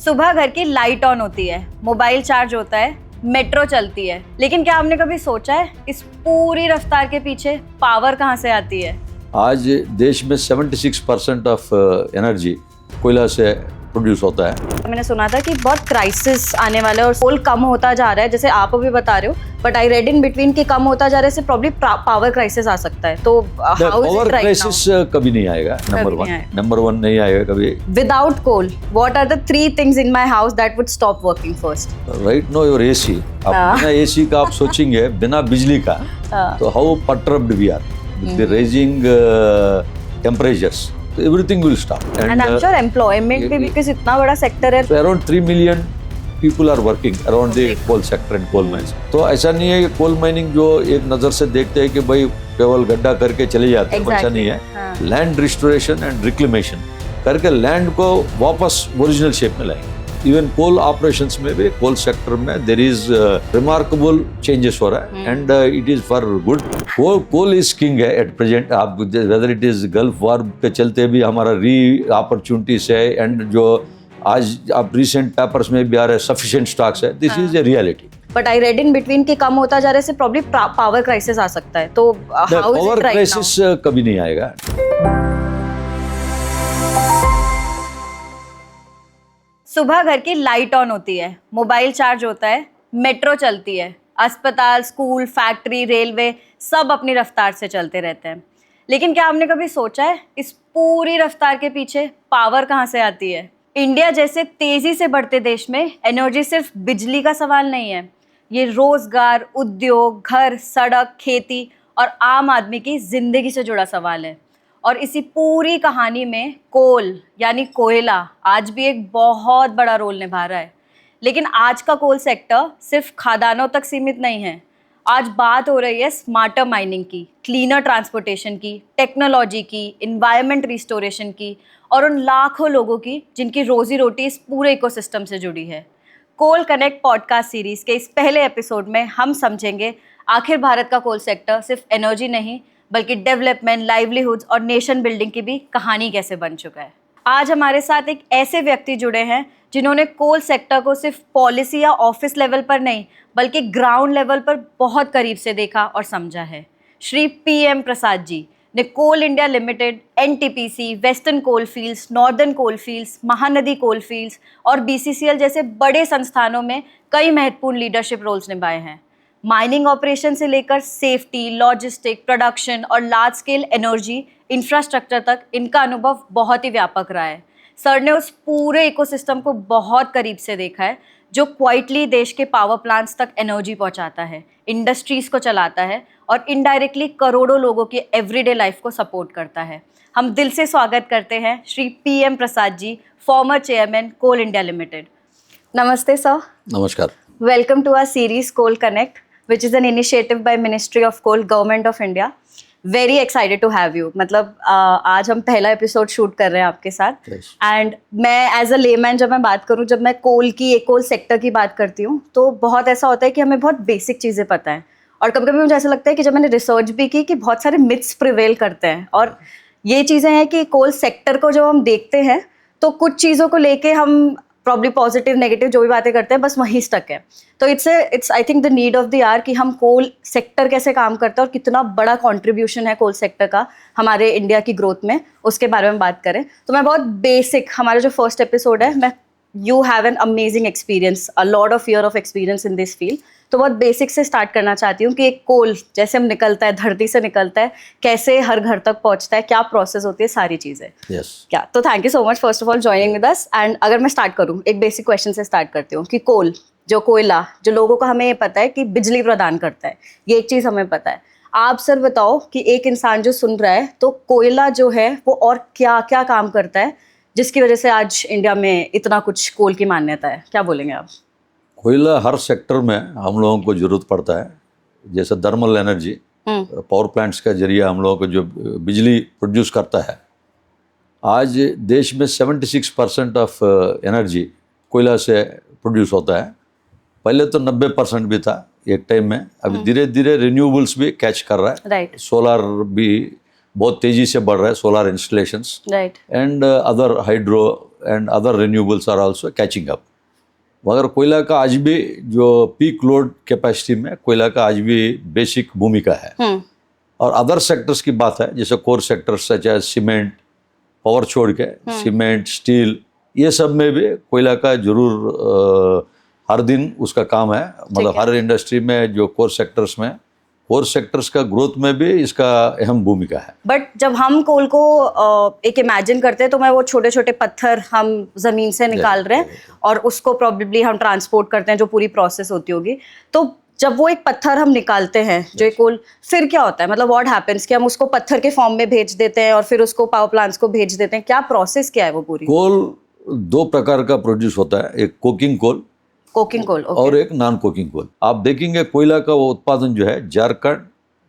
सुबह घर की लाइट ऑन होती है, मोबाइल चार्ज होता है, मेट्रो चलती है, लेकिन क्या आपने कभी सोचा है इस पूरी रफ्तार के पीछे पावर कहाँ से आती है? आज देश में 76% ऑफ एनर्जी कोयला से प्रोड्यूस होता है। मैंने सुना था कि बहुत क्राइसिस आने वाला है और कोल कम होता जा रहा है, जैसे आप अभी बता रहे हो, but I read in between कि कम होता जा रहा है, इससे प्रॉब्ली पावर क्राइसिस आ सकता है। तो पावर क्राइसिस कभी नहीं आएगा। नंबर वन नहीं आएगा कभी। Without coal what are the 3 things in my house that would stop working first? Right no your AC. आप बिना एसी का आप सोचेंगे, बिना बिजली का, तो how perturbed we are with the rising temperatures, so everything will stop. And I'm sure employment भी, because इतना बड़ा सेक्टर है। So around 3 million people are working around the coal sector and coal mines. तो ऐसा नहीं है कि coal mining जो एक नजर से देखते हैं कि भाई केवल गड्ढा करके चले जाते हैं, ऐसा नहीं है। लैंड रिस्टोरेशन एंड रिक्लेमेशन करके लैंड को वापस ओरिजिनल शेप में लाएंगे। इवन कोल ऑपरेशंस में भी, कोल सेक्टर में देयर इज रिमार्केबल चेंजेस हो रहा है and it is for good. Coal is king है एट प्रेजेंट। आप whether it is gulf war के चलते भी हमारा री अपॉर्चुनिटीज है, एंड जो आज आप रिसेंट पेपर्स में भी आ रहे सफिशिएंट स्टॉक्स है, this is a reality. But I read in between कि कम होता जा रहा है, इससे प्रॉब्ली पावर क्राइसिस आ सकता है। तो पावर क्राइसिस कभी नहीं आएगा। सुबह घर की लाइट ऑन होती है, मोबाइल चार्ज होता है, मेट्रो चलती है, अस्पताल, स्कूल, फैक्ट्री, रेलवे सब अपनी रफ्तार से चलते रहते हैं, लेकिन क्या आपने कभी सोचा है इस पूरी रफ्तार के पीछे पावर कहाँ से आती है? इंडिया जैसे तेजी से बढ़ते देश में एनर्जी सिर्फ बिजली का सवाल नहीं है, ये रोजगार, उद्योग, घर, सड़क, खेती और आम आदमी की जिंदगी से जुड़ा सवाल है। और इसी पूरी कहानी में कोल यानी कोयला आज भी एक बहुत बड़ा रोल निभा रहा है। लेकिन आज का कोल सेक्टर सिर्फ खदानों तक सीमित नहीं है। आज बात हो रही है स्मार्टर माइनिंग की, क्लीनर ट्रांसपोर्टेशन की, टेक्नोलॉजी की, इन्वायरमेंट रिस्टोरेशन की और उन लाखों लोगों की जिनकी रोजी रोटी इस पूरे इकोसिस्टम से जुड़ी है। कोल कनेक्ट पॉडकास्ट सीरीज के इस पहले एपिसोड में हम समझेंगे आखिर भारत का कोल सेक्टर सिर्फ एनर्जी नहीं बल्कि डेवलपमेंट, लाइवलीहुड्स और नेशन बिल्डिंग की भी कहानी कैसे बन चुका है। आज हमारे साथ एक ऐसे व्यक्ति जुड़े हैं जिन्होंने कोल सेक्टर को सिर्फ पॉलिसी या ऑफिस लेवल पर नहीं बल्कि ग्राउंड लेवल पर बहुत करीब से देखा और समझा है। श्री PM प्रसाद जी ने कोल इंडिया लिमिटेड, NTPC, वेस्टर्न कोल फील्ड्स, नॉर्दर्न कोल फील्ड्स, महानदी कोल फील्ड्स और BCCL जैसे बड़े संस्थानों में कई महत्वपूर्ण लीडरशिप रोल्स निभाए हैं। माइनिंग ऑपरेशन से लेकर सेफ्टी, लॉजिस्टिक, प्रोडक्शन और लार्ज स्केल एनर्जी इंफ्रास्ट्रक्चर तक इनका अनुभव बहुत ही व्यापक रहा है। सर ने उस पूरे इकोसिस्टम को बहुत करीब से देखा है जो क्वाइटली देश के पावर प्लांट्स तक एनर्जी पहुंचाता है, इंडस्ट्रीज को चलाता है और इनडायरेक्टली करोड़ों लोगों की एवरीडे लाइफ को सपोर्ट करता है। हम दिल से स्वागत करते हैं Shri PM Prasad ji, former chairman coal India limited. नमस्ते सर। नमस्कार। Welcome to our series coal connect, which is an initiative by Ministry of Coal, Government of India. Very excited to have you. मतलब आज हम पहला एपिसोड शूट कर रहे हैं आपके साथ। एंड मैं एज अ लेमैन जब मैं बात करूँ, जब मैं कोल सेक्टर की बात करती हूँ, तो बहुत ऐसा होता है कि हमें बहुत बेसिक चीज़ें पता है और कभी कभी मुझे ऐसा लगता है कि जब मैंने रिसर्च भी की कि बहुत सारे मिथ्स प्रिवेल करते हैं। और ये चीज़ें हैं कि कोल सेक्टर को जब हम देखते हैं तो कुछ चीज़ों को लेके हम प्रॉब्ली पॉजिटिव नेगेटिव जो भी बातें करते हैं बस वहीं स्टक है। तो it's I think the need of the hour कि हम कोल सेक्टर कैसे काम करता है और कितना बड़ा कंट्रीब्यूशन है कोल सेक्टर का हमारे इंडिया की ग्रोथ में, उसके बारे में बात करें। तो मैं बहुत बेसिक, हमारा जो फर्स्ट एपिसोड है, मैं you have an amazing experience, a lot of year of experience in this field. तो बहुत बेसिक से स्टार्ट करना चाहती हूँ कि एक कोल जैसे हम निकलता है, धरती से निकलता है, कैसे हर घर तक पहुँचता है, क्या प्रोसेस होती है, सारी चीज़ें। क्या तो thank you so much first of all joining with us. And अगर मैं स्टार्ट करूँ एक बेसिक क्वेश्चन से स्टार्ट करती हूँ कि कोल जो कोयला, जो लोगों को हमें ये पता है कि बिजली प्रदान करता है, ये एक चीज़ हमें पता है। आप सर बताओ कि एक इंसान जो सुन रहा है तो कोयला जो है वो और क्या क्या काम करता है जिसकी वजह से आज इंडिया में इतना कुछ कोल की मान्यता है, क्या बोलेंगे आप? कोयला हर सेक्टर में हम लोगों को जरूरत पड़ता है। जैसे थर्मल एनर्जी, पावर प्लांट्स का जरिए हम लोगों को जो बिजली प्रोड्यूस करता है, आज देश में 76% ऑफ एनर्जी कोयला से प्रोड्यूस होता है। पहले तो 90% भी था एक टाइम में, अभी धीरे धीरे रिन्यूएबल्स भी कैच कर रहा है। राइट। सोलर भी बहुत तेजी से बढ़ रहा है, solar installations, right, and other hydro and other renewables are also catching up. मगर कोयला का आज भी जो पीक लोड कैपेसिटी में कोयला का आज भी बेसिक भूमिका है। और अदर सेक्टर्स की बात है, जैसे core sectors such as cement, power छोड़ के सीमेंट, स्टील, ये सब में भी कोयला का जरूर हर दिन उसका काम है। मतलब हर इंडस्ट्री में जो कोर सेक्टर्स का ग्रोथ में भी इसका अहम भूमिका है। बट जब हम कोल को एक इमेजिन करते हैं तो मैं वो छोटे छोटे पत्थर हम जमीन से निकाल रहे हैं और उसको प्रोबेबली हम ट्रांसपोर्ट करते हैं, जो पूरी प्रोसेस होती होगी। तो जब वो एक पत्थर हम निकालते हैं जो एक कोल, फिर क्या होता है? मतलब व्हाट हैपेंस कि हम उसको पत्थर के फॉर्म में भेज देते हैं और फिर उसको पावर प्लांट्स को भेज देते हैं, क्या प्रोसेस क्या है वो पूरी? कोल दो प्रकार का प्रोड्यूस होता है, एक कोकिंग कोल और एक नॉन कोकिंग कोल। आप देखेंगे कोयला का वो उत्पादन जो है झारखंड,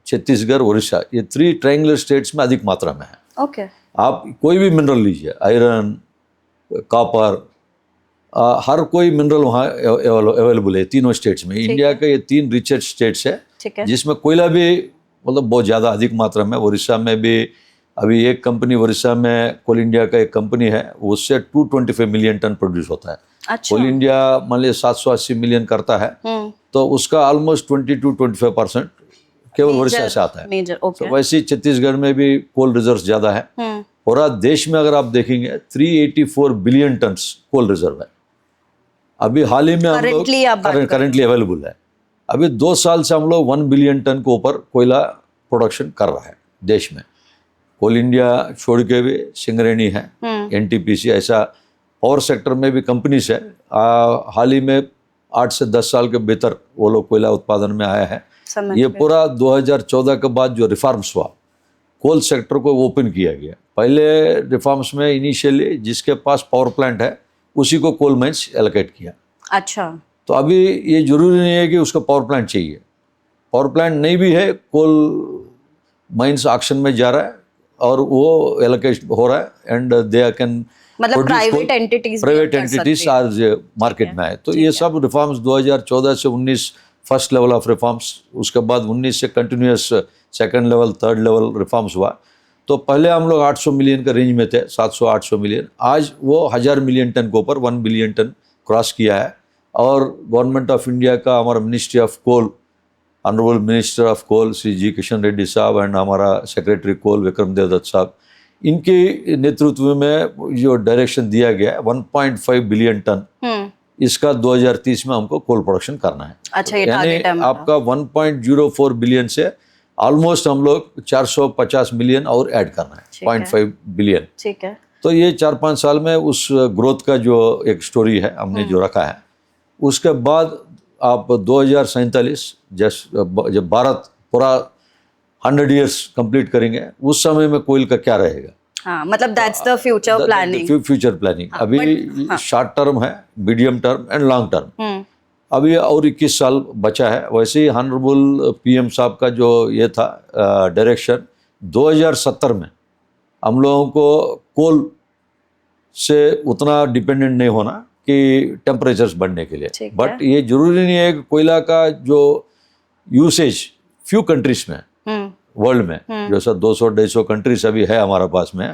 छत्तीसगढ़, उड़ीसा, ये 3 ट्रायंगुलर स्टेट्स में अधिक मात्रा में है। ओके। आप कोई भी मिनरल लीजिए, आयरन, कॉपर, हर कोई मिनरल वहाँ अवेलेबल है तीनों स्टेट्स में। इंडिया के ये 3 रिचेस्ट स्टेट्स है जिसमें कोयला भी मतलब बहुत ज़्यादा अधिक मात्रा में। उड़ीसा में भी अभी एक कंपनी, उड़ीसा में कोल इंडिया का एक कंपनी है, उससे 225 मिलियन टन प्रोड्यूस होता है। अच्छा। कोल इंडिया मान लिया 780 मिलियन करता है, तो उसका ऑलमोस्ट 20-25% केवल उड़ीसा से आता है। Major, okay. तो वैसे चित्तीसगढ़ में भी कोल रिजर्व ज़्यादा है। पूरा देश में अगर आप देखेंगे 384 बिलियन टन कोल रिजर्व है। अभी हाल ही में हम लोग करंटली अवेलेबल है। अभी 2 साल से हम लोग 1 बिलियन टन के ऊपर कोयला प्रोडक्शन कर रहा है देश में। कोल इंडिया छोड़ के भी सिंगरेनी है, एनटीपीसी, ऐसा पावर सेक्टर में भी कंपनीज है। हाल ही में 8 से 10 साल के भीतर वो लोग कोयला उत्पादन में आया है। ये पूरा 2014 के बाद जो रिफॉर्म्स हुआ, कोल सेक्टर को ओपन किया गया। पहले रिफॉर्म्स में इनिशियली जिसके पास पावर प्लांट है उसी को कोल माइंस एलोकेट किया। अच्छा। तो अभी ये जरूरी नहीं है कि उसको पावर प्लांट चाहिए। पावर प्लांट नहीं भी है, कोल माइंस ऑक्शन में जा रहा है और वो एलोकेट हो रहा है एंड दे कैन, मतलब प्राइवेट एंटिटीज आज मार्केट में है। तो ये सब रिफॉर्म्स 2014 से 19 फर्स्ट लेवल ऑफ रिफॉर्म्स, उसके बाद 19 से continuous second level, third level reforms हुआ। तो पहले हम लोग 800 मिलियन के रेंज में थे, 700-800 मिलियन। आज वो 1000 मिलियन टन के ऊपर 1 बिलियन टन क्रॉस किया है। और गवर्नमेंट ऑफ इंडिया का हमारा ministry of coal, honourable minister of coal Shri G Kishan Reddy साहब एंड हमारा सेक्रेटरी कोल विक्रम देवदत्त साहब, इनके नेतृत्व में जो डायरेक्शन दिया गया है 1.5 बिलियन टन, इसका 2030 में हमको कोल प्रोडक्शन करना है। अच्छा, ये यानी आपका 1.04 बिलियन से ऑलमोस्ट हम लोग 450 मिलियन और ऐड करना है, 0.5 बिलियन। ठीक है। तो ये 4-5 साल में उस ग्रोथ का जो एक स्टोरी है हमने जो रखा है। उसके बाद आप 2047 जब भारत पूरा 100 ईयर्स कंप्लीट करेंगे, उस समय में कोयल का क्या रहेगा? हाँ, मतलब that's the future planning. Future planning अभी शॉर्ट टर्म है, medium term and long term. अभी और 21 साल बचा है। वैसे ही ऑनरेबल पीएम साहब का जो ये था डायरेक्शन, 2070 में हम लोगों को कोल से उतना डिपेंडेंट नहीं होना कि टेम्परेचर्स बढ़ने के लिए। बट ये जरूरी नहीं है कि कोयला का जो यूसेज फ्यू कंट्रीज में वर्ल्ड में, जैसा 200-250 कंट्रीज अभी है हमारे पास में,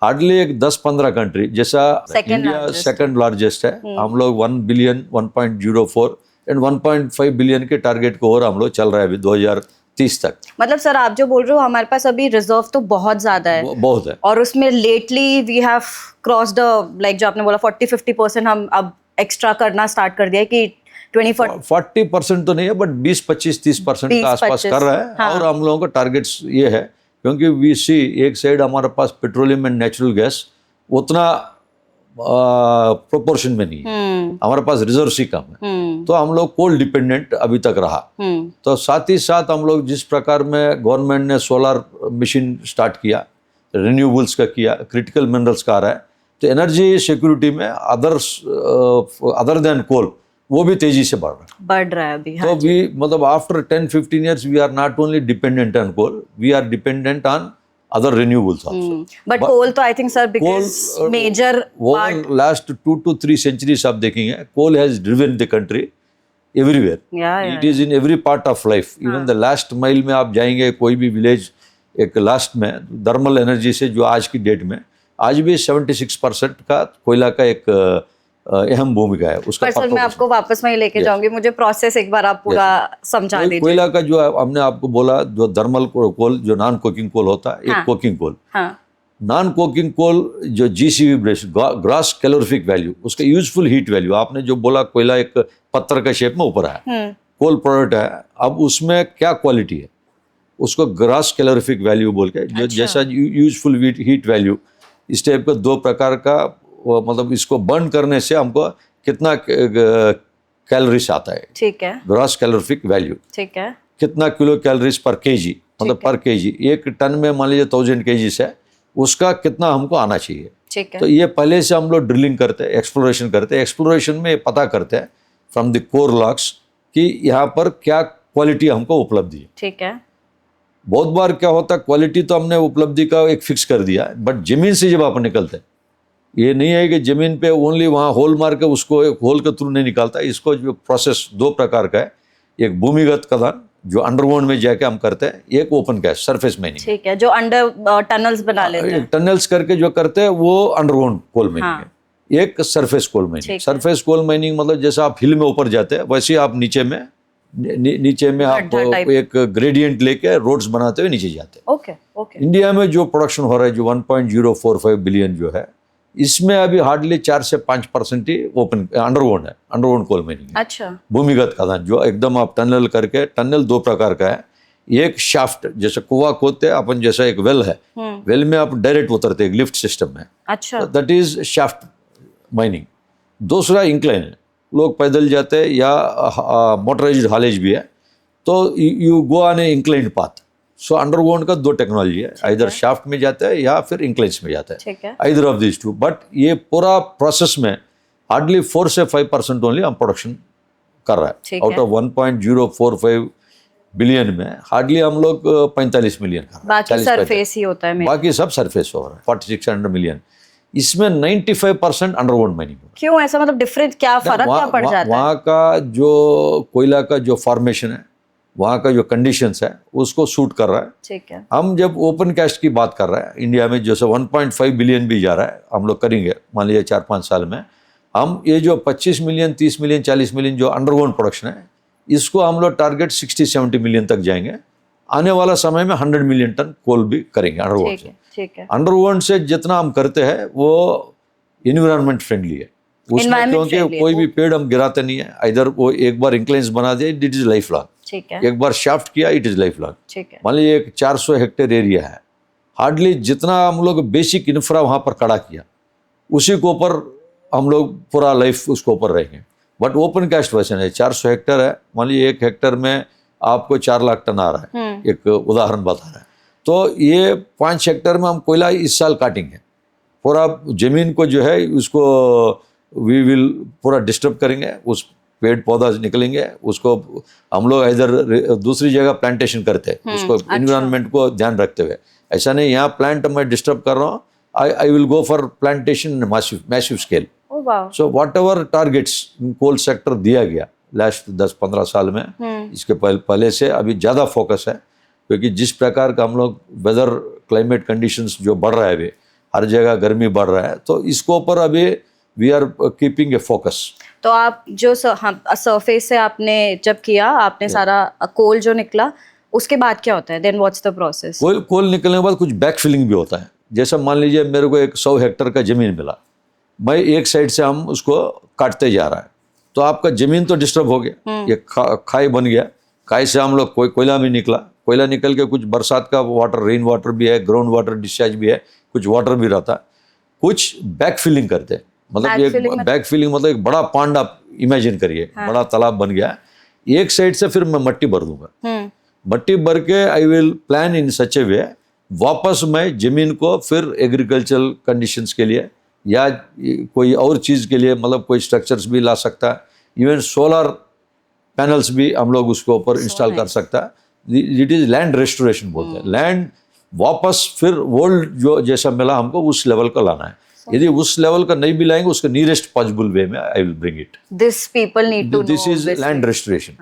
हार्डली एक 10-15 कंट्री, जैसा इंडिया सेकंड लार्जेस्ट है, हम लोग 1 बिलियन, 1.04 एंड 1.5 बिलियन के टारगेट को और हम लोग चल रहे हैं अभी 2030 तक। मतलब सर आप जो बोल रहे हो, हमारे पास अभी रिजर्व तो बहुत ज्यादा है, बहुत है, और उसमें lately we have crossed like जो आपने बोला 40-50% हम अब एक्स्ट्रा करना स्टार्ट कर दिया है कि 40% तो नहीं है, बट 20-25-30% का आसपास कर रहा है। हाँ। और हम लोगों का टारगेट्स ये है, क्योंकि वी सी एक साइड हमारे पास पेट्रोलियम एंड नेचुरल गैस उतना प्रोपोर्शन में नहीं है, हमारे पास रिजर्व ही कम है, तो हम लोग कोल डिपेंडेंट अभी तक रहा। तो साथ ही साथ हम लोग जिस प्रकार में गवर्नमेंट ने सोलर मशीन स्टार्ट किया, रिन्यूएबल्स का किया, क्रिटिकल मिनरल्स का आ रहा है, तो एनर्जी सिक्योरिटी में अदर देन कोल वो भी तेजी से बढ़ रहा है अभी। तो वी मतलब after 10-15 years we are not only dependent on coal, we are dependent on other renewables also. But coal तो I think sir because major part last 2 to 3 centuries आप देखेंगे, coal has driven the country everywhere. It is in every part of life. Even the last mile में आप जाएंगे, कोई भी village, एक last में थर्मल एनर्जी से जो आज की डेट में आज भी 76% का कोयला का एक अहम भूमिका है उसका। पर सर मैं आपको वापस वहीं लेके जाऊंगी, मुझे प्रोसेस एक बार आप पूरा समझा दीजिए। कोयला का जो हमने आपको बोला, जो थर्मल कोल, जो नॉन कोकिंग कोल होता है, एक coking coal. Non coking coal जो GCV based, gross calorific value, उसका यूजफुल हीट वैल्यू, आपने जो बोला कोयला एक पत्थर का शेप में ऊपर है, कोल प्रोडक्ट है, अब उसमें क्या क्वालिटी है उसको ग्रॉस कैलोरीफिक वैल्यू बोल के, जो जैसा यूजफुल हीट वैल्यू, इस टाइप का दो प्रकार का, मतलब इसको बर्न करने से हमको कितना कैलोरीज आता है, ठीक है, ग्रॉस कैलोरीफिक वैल्यू, ठीक है, कितना किलो कैलोरीज पर केजी, मतलब पर केजी, एक टन में मान लीजिए 1000 केजी है, उसका कितना हमको आना चाहिए। ठीक है। तो ये पहले से हम लोग ड्रिलिंग करते हैं, एक्सप्लोरेशन करते हैं, एक्सप्लोरेशन में पता करते हैं फ्रॉम द कोर लॉक्स कि यहाँ पर क्या क्वालिटी हमको उपलब्धि है। ठीक है। बहुत बार क्या होता है, क्वालिटी तो हमने उपलब्धि का एक फिक्स कर दिया, बट जमीन से जब आप निकलते हैं, ये नहीं है कि जमीन पे ओनली वहाँ होल मार के उसको एक होल के थ्रू नहीं निकालता। इसको जो प्रोसेस दो प्रकार का है, एक भूमिगत खदान जो अंडरग्राउंड में जाके हम करते हैं, एक ओपन कैस्ट सरफेस माइनिंग। ठीक है, जो अंडर टनल्स बना लेते हैं, टनल्स करके जो करते हैं वो अंडरग्राउंड कोल माइनिंग है। एक surface coal mining, surface coal mining मतलब जैसे आप हिल में ऊपर जाते हैं, वैसे आप नीचे में आप एक ग्रेडियंट लेके रोड्स बनाते हुए नीचे जाते हैं। Okay okay. इंडिया में जो प्रोडक्शन हो रहा है, जो 1.045 बिलियन जो है, इसमें अभी हार्डली 4 से 5% ही ओपन अंडरग्राउंड है, अंडरग्राउंड कोल माइनिंग। अच्छा। भूमिगत खदान जो एकदम आप टनल करके, टनल दो प्रकार का है, एक शाफ्ट जैसे कुआं खोदते हैं अपन, जैसा एक वेल है, वेल में आप डायरेक्ट उतरते हैं लिफ्ट सिस्टम में, अच्छा, दैट इज शाफ्ट माइनिंग। दूसरा इंक्लाइन है, लोग पैदल जाते हैं या मोटराइज्ड हालेज भी है, तो you go on A inclined path. So underground का दो टेक्नोलॉजी है, इधर शाफ्ट में जाता है या फिर इंक्लाइंस में जाता है, इधर ऑफ दिस टू। बट ये पूरा प्रोसेस में हार्डली 4 से 5% ओनली हम प्रोडक्शन कर रहा है। आउट ऑफ 1.045 बिलियन में हार्डली हम लोग 45 मिलियन कर रहे हैं। बाकी सरफेस ही होता है, बाकी सब सरफेस हो रहा है 4600 मिलियन। इसमें 95% अंडरग्राउंड माइनिंग। क्यों ऐसा, मतलब डिफरेंट क्या फर्क क्या पड़ जाता है? वहाँ का जो कोयला का जो फॉर्मेशन है, वहाँ का जो कंडीशंस है, उसको सूट कर रहा है। ठीक है। हम जब ओपन कास्ट की बात कर रहे हैं, इंडिया में जैसे 1.5 बिलियन भी जा रहा है, हम लोग करेंगे मान लीजिए 4-5 साल में, हम ये जो 25 मिलियन 30 मिलियन 40 मिलियन जो अंडरग्राउंड प्रोडक्शन है, इसको हम लोग टारगेट 60-70 मिलियन तक जाएंगे। आने वाला समय में 100 मिलियन टन कोल भी करेंगे अंडरग्राउंड से। ठीक है। अंडरग्राउंड से जितना हम करते हैं वो एनवायरनमेंट फ्रेंडली है, उसमें क्योंकि कोई भी पेड़ हम गिराते नहीं है, इधर वो एक बार इंक्लाइंस बना दिया, इट इज लाइफ लॉन्ग। ठीक है। एक बार शाफ्ट किया, इट इज लाइफ लॉन्ग। ठीक है। मान लीजिए एक 400 हेक्टेयर एरिया है, हार्डली जितना हम लोग बेसिक इंफ्रा वहाँ पर खड़ा किया, उसी के ऊपर हम लोग पूरा लाइफ उसके ऊपर रहेंगे। बट ओपन कास्ट वैसे नहीं, 400 हेक्टेयर है, मान लीजिए 1 हेक्टेयर में आपको 4 लाख टन आ रहा है, एक उदाहरण बता रहा है, तो ये 5 हेक्टेयर में हम कोयला इस साल काटेंगे। पूरा जमीन को जो है उसको वी विल पूरा डिस्टर्ब करेंगे, उस पेड़ पौधा निकलेंगे, उसको हम लोग इधर दूसरी जगह प्लांटेशन करते हैं, उसको एनवायरनमेंट को ध्यान रखते हुए। ऐसा नहीं यहाँ प्लांट मैं डिस्टर्ब कर रहा हूँ, I will go for plantation massive scale. So whatever targets coal sector दिया गया लास्ट 10-15 साल में, इसके पहले से अभी ज़्यादा फोकस है, क्योंकि जिस प्रकार का हम लोग वेदर क्लाइमेट कंडीशंस जो बढ़ रहा है, अभी हर जगह गर्मी बढ़ रहा है, तो इसको ऊपर अभी we are keeping a focus. तो आप जो सरफेस से आपने जब किया, आपने सारा कोल जो निकला, उसके बाद क्या होता है? Then what's the process? Coal निकलने के बाद कुछ बैक फिलिंग भी होता है। जैसा मान लीजिए मेरे को एक 100 हेक्टेयर का जमीन मिला, मैं एक साइड से हम उसको काटते जा रहा है, तो आपका जमीन तो डिस्टर्ब हो गया, ये खाई बन गया, खाई से हम लोग कोयला भी निकला, कोयला निकल के कुछ बरसात का वाटर, रेन वाटर भी है, ग्राउंड वाटर डिस्चार्ज भी है, कुछ वाटर भी रहता, कुछ बैक फिलिंग करते हैं। मतलब एक बैक फिलिंग मतलब एक बड़ा पांड आप इमेजिन करिए, बड़ा तालाब बन गया, एक साइड से फिर मैं मट्टी भर दूंगा, मट्टी भर के आई विल प्लान इन सच ए वे, वापस मैं जमीन को फिर एग्रीकल्चरल कंडीशंस के लिए या कोई और चीज़ के लिए, मतलब कोई स्ट्रक्चर्स भी ला सकता है, इवन सोलर पैनल्स भी हम लोग उसके ऊपर इंस्टॉल कर सकता है। इट इज़ लैंड रेस्टोरेशन बोलते हैं, लैंड वापस फिर वर्ल्ड जो जैसा मिला हमको उस लेवल का लाना है। यदि उस लेवल का नहीं भी लाएंगे, उसका नियरेस्ट पॉसिबल वे में I will bring it. This people need to know, this is land restoration.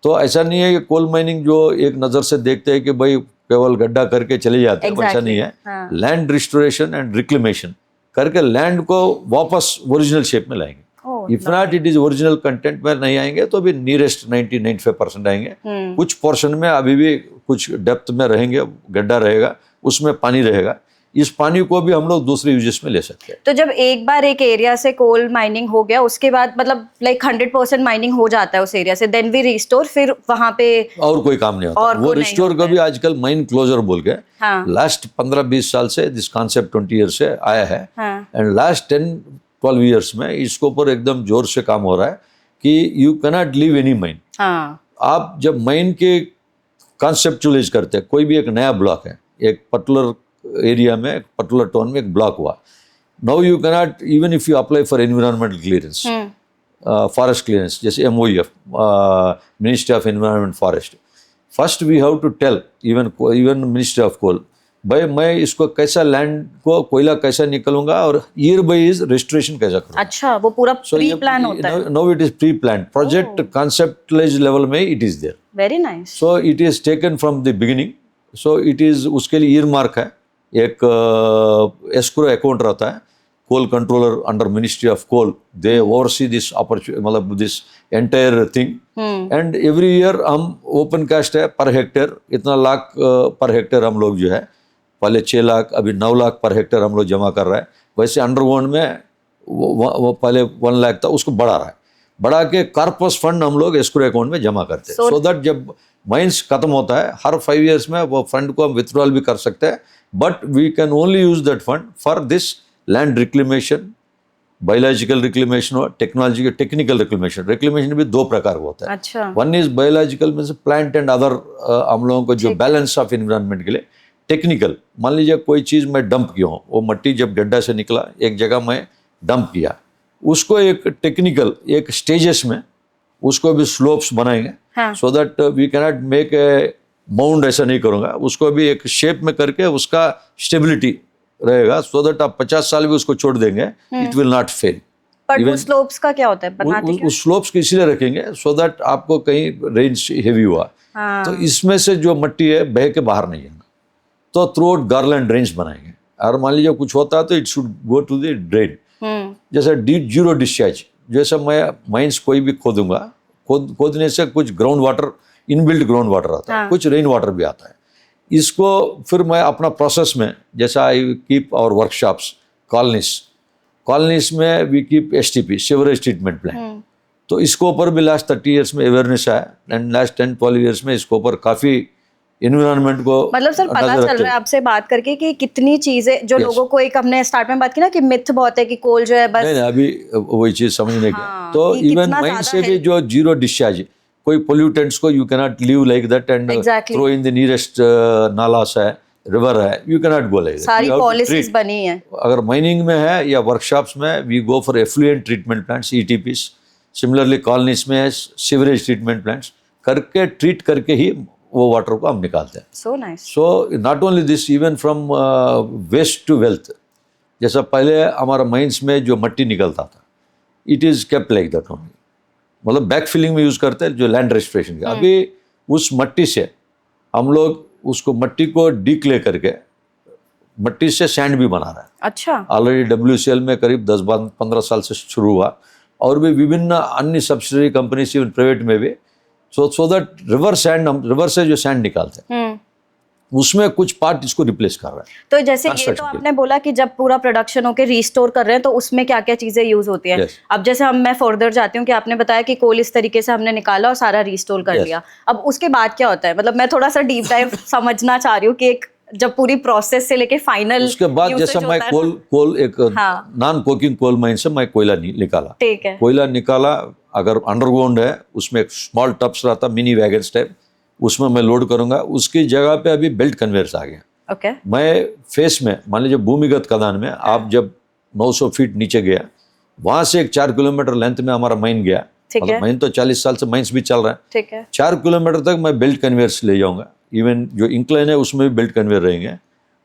तो ऐसा नहीं है कि कोल माइनिंग जो एक नज़र से देखते हैं कि भाई केवल गड्ढा करके चले जाते हैं, वैसा नहीं है। हाँ। लैंड रिस्टोरेशन एंड रिक्लेमेशन करके लैंड को वापस ओरिजिनल शेप में लाएंगे। If not it is original content में नहीं आएंगे तो भी नियरेस्ट 90-95% आएंगे। कुछ पोर्शन में अभी भी कुछ डेप्थ में रहेंगे, गड्ढा रहेगा, उसमें पानी रहेगा। इस पानी को भी हम लोग दूसरे यूजेस में ले सकते हैं। तो जब एक बार एक एरिया से कोल माइनिंग हो गया, उसके बाद मतलब लाइक 100% माइनिंग हो जाता है उस एरिया से, देन वी रिस्टोर, फिर वहां पे और कोई काम नहीं होता। और वो रिस्टोर का भी आजकल माइन क्लोजर बोल के हाँ। लास्ट 15-20 साल से दिस कॉन्सेप्ट 20 ईयर से आया है। हाँ। एंड लास्ट 10-12 ईयर्स में इसके ऊपर एकदम जोर से काम हो रहा है कि you cannot leave any mine. हाँ। आप जब माइन के कॉन्सेप्चुअलाइज करते हैं, कोई भी एक नया ब्लॉक है, एक पर्टिकुलर एरिया में, पर्टिकुलर टाउन में एक ब्लॉक हुआ, now you cannot, even if you apply for environmental clearance, forest clearance, जैसे MOEF, ministry of environment forest, first we have to tell even ministry of coal, भाई मैं इसको कैसा land को कोयला कैसा निकलूंगा और ईयर बाय ईयर रेस्टोरेशन कैसा करूंगा। अच्छा, वो पूरा प्री प्लान होता है। No it is pre plan, project conceptualize level में it is there. Very nice. So it is taken from the beginning. So it is, उसके लिए ईयर मार्क है, एक एस्क्रो अकाउंट रहता है, coal controller under ministry of coal, they oversee this opportunity, मतलब this entire thing. And every year हम open cast है पर हेक्टेयर, इतना लाख पर हेक्टेयर हम लोग जो है, पहले 6 लाख, अभी 9 लाख पर हेक्टेयर हम लोग जमा कर रहा है। वैसे अंडरग्राउंड में वो पहले 1 लाख था, उसको बढ़ा रहा है, बढ़ा के कॉर्पस फंड हम लोग एस्क्रो अकाउंट में जमा करते हैं। सो दैट जब माइंस खत्म होता है, हर 5 ईयर्स में वो फंड को हम विथड्रॉल भी कर सकते हैं, but we can only use that fund for this land reclamation, biological reclamation और टेक्नोलॉजी टेक्निकल रिक्लेमेशन। रिक्लेमेशन भी 2 प्रकार का होता है। अच्छा। One is biological, means plant and other, हम लोगों को जो बैलेंस ऑफ एनवायरनमेंट के लिए। टेक्निकल, मान लीजिए कोई चीज़ मैं डंप किया हूँ, वो मट्टी जब गड्ढा से निकला, एक जगह मैं डंप किया, उसको एक टेक्निकल एक स्टेजेस में उसको भी स्लोप्स बनाएंगे, so that we cannot make a mound, ऐसा नहीं करूँगा, उसको भी एक शेप में करके उसका स्टेबिलिटी रहेगा, सो दैट आप 50 साल भी उसको छोड़ देंगे, it will not fail. But वो स्लोप्स का क्या होता है, बनाते क्या? उस स्लोप्स को इसलिए रखेंगे सो दैट आपको कहीं रेंज हेवी हुआ तो इसमें से जो मट्टी है बह के बाहर नहीं जाना, तो थ्रू आउट गार्लैंड ड्रेन्स बनाएंगे। और मान लीजिए कुछ होता है तो it should go to the drain, जैसे जीरो डिस्चार्ज, जैसे मैं माइंस कोई भी खोदूंगा, खोदने से कुछ ground water, inbuilt ground water आता है, कुछ रेन वाटर भी आता है, इसको फिर मैं अपना प्रोसेस में, जैसा I keep our workshops, colonies में we keep STP, sewerage treatment plant, तो इसके ऊपर भी लास्ट 30 ईयर्स में अवेयरनेस है, एंड लास्ट 10-12 ईयर्स में इसके ऊपर काफ़ी इन्वायरमेंट को, मतलब सर पता चल रहा है आपसे बात करके कि कितनी चीजें जो लोगों को, एक हमने स्टार्ट में बात की ना कि मिथ बहुत है कि कोल जो है बस, नहीं अभी वही चीज समझने की, तो इवन माइन से भी जो जीरो डिस्चार्ज, कोई पोल्यूटेंट्स को you cannot leave like that and throw in the nearest नालास है, रिवर है, you cannot go like that. सारी पॉलिसीज बनी है। अगर माइनिंग में है या वर्कशॉप्स में, we go for effluent treatment plants, ETPs। Similarly colonies में सीवरेज ट्रीटमेंट प्लांट्स करके, ट्रीट करके ही वो वाटर को हम निकालते हैं। So nice. So not only this, even from waste to wealth, जैसा पहले हमारा माइंस में जो मट्टी निकलता था, it is kept like that only, मतलब बैक फिलिंग में यूज़ करते हैं जो लैंड रेस्टोरेशन के। अभी उस मट्टी से हम लोग उसको मट्टी को डीक्ले करके मट्टी से सैंड भी बना रहा है। अच्छा। ऑलरेडी WCL में करीब 10-15 साल से शुरू हुआ, और भी विभिन्न अन्य सब्सिडरी कंपनीज, इवन प्राइवेट में भी, सो दैट रिवर सैंड, हम रिवर से जो सैंड निकालते हैं उसमें कुछ पार्ट इसको रिप्लेस कर रहा है। तो जैसे ये तो आपने बोला कि जब पूरा प्रोडक्शन होके रिस्टोर कर रहे हैं तो उसमें क्या क्या चीजें यूज होती हैं। अब जैसे मैं फर्दर जाती हूँ कि आपने बताया कि कोल इस तरीके से हमने निकाला और सारा रिस्टोर कर लिया, अब उसके बाद क्या होता है, मतलब मैं थोड़ा सा डीप डाइव समझना चाह रही हूँ कि एक जब पूरी प्रोसेस से लेके फाइनल, उसके बाद जैसे मैं कोल एक नॉन कोकिंग कोल माइन से मैं कोयला निकाला, ठीक है, कोयला निकाला, अगर अंडरग्राउंड है उसमें एक स्मॉल टब्स रहता, मिनी वैगन्स टाइप, उसमें मैं लोड करूंगा, उसकी जगह पे अभी बेल्ट कन्वेयर्स आ गया। ओके। मैं फेस में, मान लीजिए भूमिगत खदान में आप जब 900 फीट नीचे गया, वहां से एक 4 किलोमीटर लेंथ में हमारा माइन गया, मतलब माइन तो 40 साल से माइंस भी चल रहा है, ठीक है, 4 किलोमीटर तक मैं बेल्ट कन्वेयर्स ले जाऊंगा, इवन जो इंक्लाइन है उसमें भी बेल्ट कन्वेयर रहेंगे,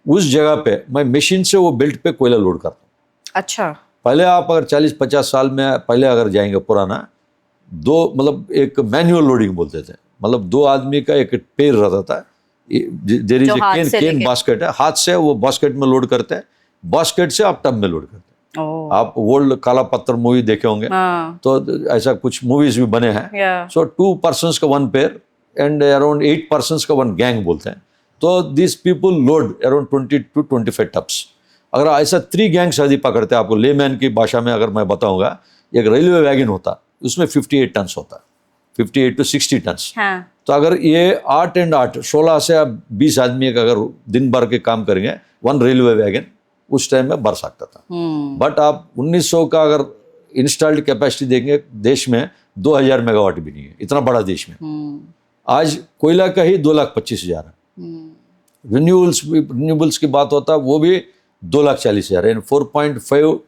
उस जगह पे मैं मशीन से वो बेल्ट पे कोयला लोड करता हूँ। अच्छा। पहले आप अगर 40-50 साल में पहले अगर जाएंगे पुराना, दो, मतलब एक मैनुअल लोडिंग बोलते थे, मतलब 2 आदमी का एक पैर रहता था, देयर इज जो ए हाथ केन से केन लेके। बास्केट है, हाथ से वो बास्केट में लोड करते हैं, बास्केट से आप टब में लोड करते हैं। ओह, आप ओल्ड काला पत्थर मूवी देखे होंगे, हाँ, तो ऐसा कुछ मूवीज भी बने हैं। या, सो 2 पर्सन्स का 1 पेयर एंड अराउंड 8 पर्सन्स का 1 गैंग बोलते हैं। तो this people load around 20 to 25 tubs. अगर ऐसा 3 गैंग्स यदि पकड़ते हैं, आपको लेमैन की भाषा में अगर मैं बताऊंगा, एक रेलवे वैगन होता, उसमें 58 टन्स होता, 58 to 60 टन्स। हाँ, तो अगर ये 8 and 8 16 से आप 20 आदमी का अगर दिन भर के काम करेंगे, 1 रेलवे वैगन उस टाइम में भर सकता था। बट आप 1900 का अगर इंस्टॉल्ड कैपेसिटी देखेंगे देश में, 2000 मेगावाट भी नहीं है, इतना बड़ा देश में। आज कोयला का ही 2,25,000 है। रिन्यूएबल्स की बात होता है, वो भी 2,40,000 है, 4.5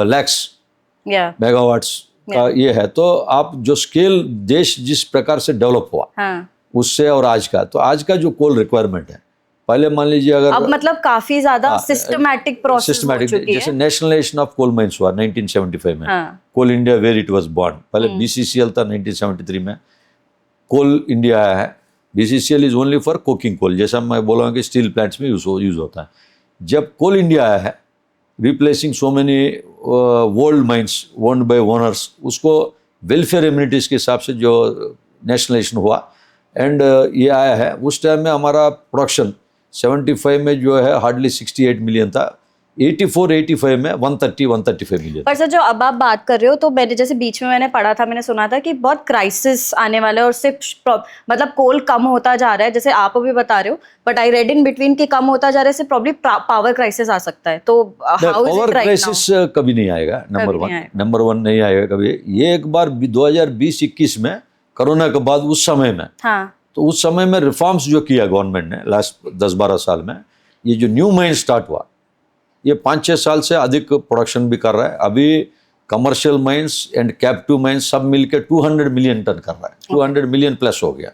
लैक्स या, मेगावाट्स का ये है। तो आप जो स्केल देश जिस प्रकार से डेवलप हुआ हाँ। उससे और आज का, तो आज का जो कोल रिक्वायरमेंट है, पहले मान लीजिए अगर अब मतलब काफी ज्यादा सिस्टमैटिक प्रोसेस हो सिस्टमैटिक, चुकी जैसे है। नेशनलाइजेशन ऑफ कोल माइंस हुआ 1975 में, हाँ, coal India where it was born. पहले बीसीसीएल था 1973 में, कोल इंडिया आया है। BCCL is only for coking coal, जैसा मैं बोला कि स्टील प्लांट्स में यूज होता है। जब कोल इंडिया आया है, replacing so many old mines owned by owners, उसको वेलफेयर इम्यूनिटीज के हिसाब से जो नेशनलाइजेशन हुआ एंड ये आया है। उस टाइम में हमारा प्रोडक्शन 75 में जो है हार्डली 68 मिलियन था, 85 में 135 मिलियन। पर सर जो अब आप बात कर रहे हो, तो मैंने जैसे बीच में मैंने पढ़ा था, मैंने सुना था कि बहुत क्राइसिस आने वाला है और उससे मतलब कोल कम होता जा रहा है, जैसे आप अभी बता रहे हो, but I read in between कि कम होता जा रहा है, इससे प्रॉब्ली पावर क्राइसिस आ सकता है। तो how is power it right crisis कभी नहीं आएगा, नंबर वन नहीं आएगा कभी। ये एक बार 2020-21 में कोरोना के बाद उस समय में, हाँ, तो उस समय में रिफॉर्म्स जो किया गवर्नमेंट ने लास्ट 10-12 साल में, ये जो न्यू माइन स्टार्ट हुआ, ये 5-6 साल से अधिक प्रोडक्शन भी कर रहा है। अभी commercial mines and captive mines सब मिलकर 200 मिलियन टन कर रहा है, 200 मिलियन प्लस हो गया।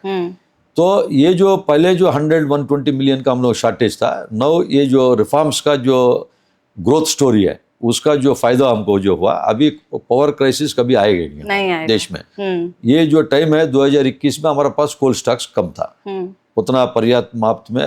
तो ये जो पहले जो 100-120 मिलियन का हम लोग शॉर्टेज था, नौ ये जो रिफॉर्म्स का जो ग्रोथ स्टोरी है, उसका जो फायदा हमको जो हुआ, अभी पावर क्राइसिस कभी आएगा नहीं आएगा देश में। ये जो टाइम है 2021 में, हमारे पास कोल स्टॉक्स कम था, उतना पर्याप्त माप में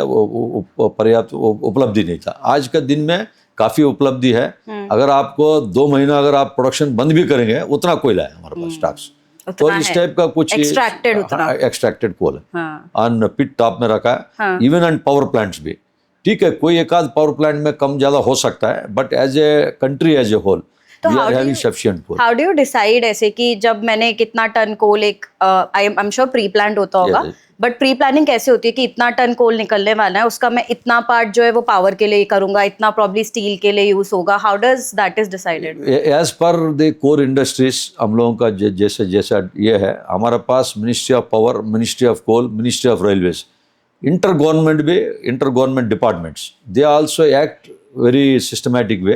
पर्याप्त उपलब्धि नहीं था। आज का दिन में काफी उपलब्धि है। अगर आपको 2 महीना अगर आप प्रोडक्शन बंद भी करेंगे, उतना कोयला है हमारे पास स्टॉक्स। तो इस टाइप का कुछ एक्सट्रैक्टेड कोल है, ऑन पिट टॉप में रखा है, इवन ऑन पावर प्लांट्स भी। ठीक है, कोई एक आध पावर प्लांट में कम ज्यादा हो सकता है, but as a country as a whole we are having sufficient coal. How do you decide ऐसे कि जब मैंने कितना टन कोल, एक I am sure pre planned होता होगा, बट प्री प्लानिंग कैसे होती है कि इतना टन कोल निकलने वाला है, उसका मैं इतना पार्ट जो है वो पावर के लिए करूंगा, इतना प्रॉब्ली स्टील के लिए यूज होगा, how does that is decided? As per the core industries हम लोगों का जैसे जैसा ये है, हमारे पास ministry of power, ministry of coal, ministry of railways, inter government departments, they also act very systematic way.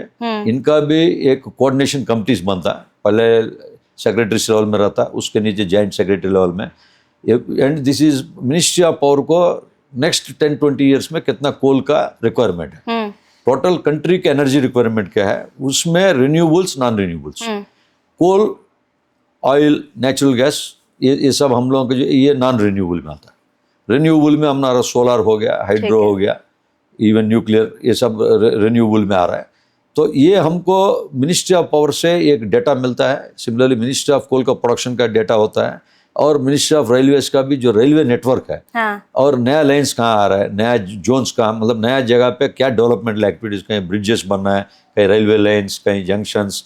इनका भी एक कोऑर्डिनेशन कमिटीज बनता है, पहले सेक्रेटरी लेवल में रहता, उसके नीचे जॉइंट सेक्रेटरी लेवल में, and this is ministry of power को नेक्स्ट 10-20 ईयर्स में कितना कोल का रिक्वायरमेंट है, टोटल कंट्री के एनर्जी रिक्वायरमेंट क्या है, उसमें रिन्यूएबल्स, नॉन रिन्यूएबल्स, कोल, ऑयल, नेचुरल गैस, ये सब हम लोगों के जो ये नॉन रिन्यूएबल में आता है। रिन्यूएबल में हमारा सोलर हो गया, हाइड्रो हो गया, इवन न्यूक्लियर, ये सब रिन्यूएबल में आ रहा है। तो ये हमको मिनिस्ट्री ऑफ पावर से एक डेटा मिलता है, सिमिलरली मिनिस्ट्री ऑफ कोल का प्रोडक्शन का डेटा होता है, और मिनिस्ट्री ऑफ रेलवेज का भी जो रेलवे नेटवर्क है, और नया लाइन्स कहाँ आ रहा है, नया जोन्स कहाँ, मतलब नया जगह पे क्या डेवलपमेंटल एक्टिविटीज़, कहीं ब्रिजेस बनना है, कहीं रेलवे लाइन्स, कहीं जंक्शंस,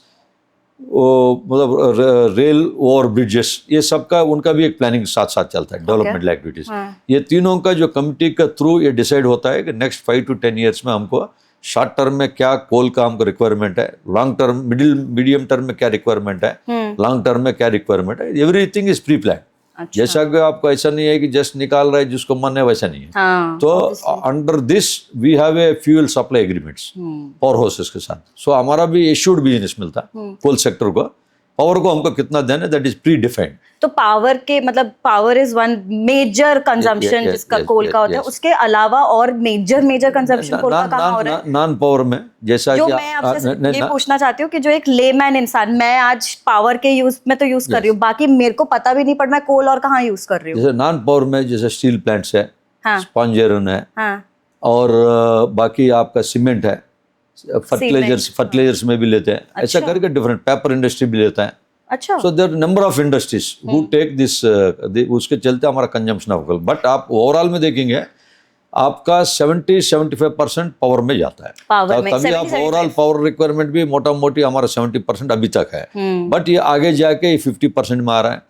मतलब रेल ओवर ब्रिजेस, ये सब का उनका भी एक प्लानिंग साथ साथ चलता है, डेवलपमेंटल एक्टिविटीज़। ये तीनों का जो कमिटी का थ्रू ये डिसाइड होता है कि नेक्स्ट 5 to 10 ईयर्स में हमको शॉर्ट टर्म में क्या कोल का हमको रिक्वायरमेंट है, लॉन्ग टर्म, मीडियम टर्म में क्या रिक्वायरमेंट है, लॉन्ग टर्म में क्या रिक्वायरमेंट है, एवरीथिंग इज प्री प्लान। जैसा कि आपको ऐसा नहीं है कि जस्ट निकाल रहा है जिसको मन है, वैसा नहीं है। तो under this we have a fuel supply agreements power houses के साथ। सो हमारा भी एश्योर्ड बिजनेस मिलता है कोल सेक्टर को, पावर को हमको कितना देना है, दैट इज प्री डिफाइंड। तो पावर के मतलब power is one major consumption जिसका कोल का होता है, उसके अलावा और मेजर कंजम्पशन कोल का कहाँ हो रहा है? नॉन पावर में, जैसा जो कि मैं आपसे ये पूछना चाहती हूँ कि जो एक लेमैन इंसान, मैं आज पावर के यूज में तो यूज कर रही हूँ, बाकी मेरे को पता भी नहीं पड़ मैं कोल और कहाँ यूज कर रही हूँ। जैसे नॉन पावर में जैसे स्टील प्लांट्स है, हाँ। स्पॉन्ज आयरन है, हाँ, और बाकी आपका सीमेंट है, फर्टिलाइजर्स में भी लेते हैं। ऐसा करके डिफरेंट पेपर इंडस्ट्री भी लेता है। अच्छा, so there number of industries who take this, उसके चलते हमारा कंजम्पशन ऑफ कोल। बट आप ओवरऑल में देखेंगे आपका 70-75% पावर में जाता है। पावर में तभी आप ओवरऑल पावर रिक्वायरमेंट भी मोटा मोटी हमारा 70% अभी तक है। बट ये आगे जाके 50% में आ रहा है,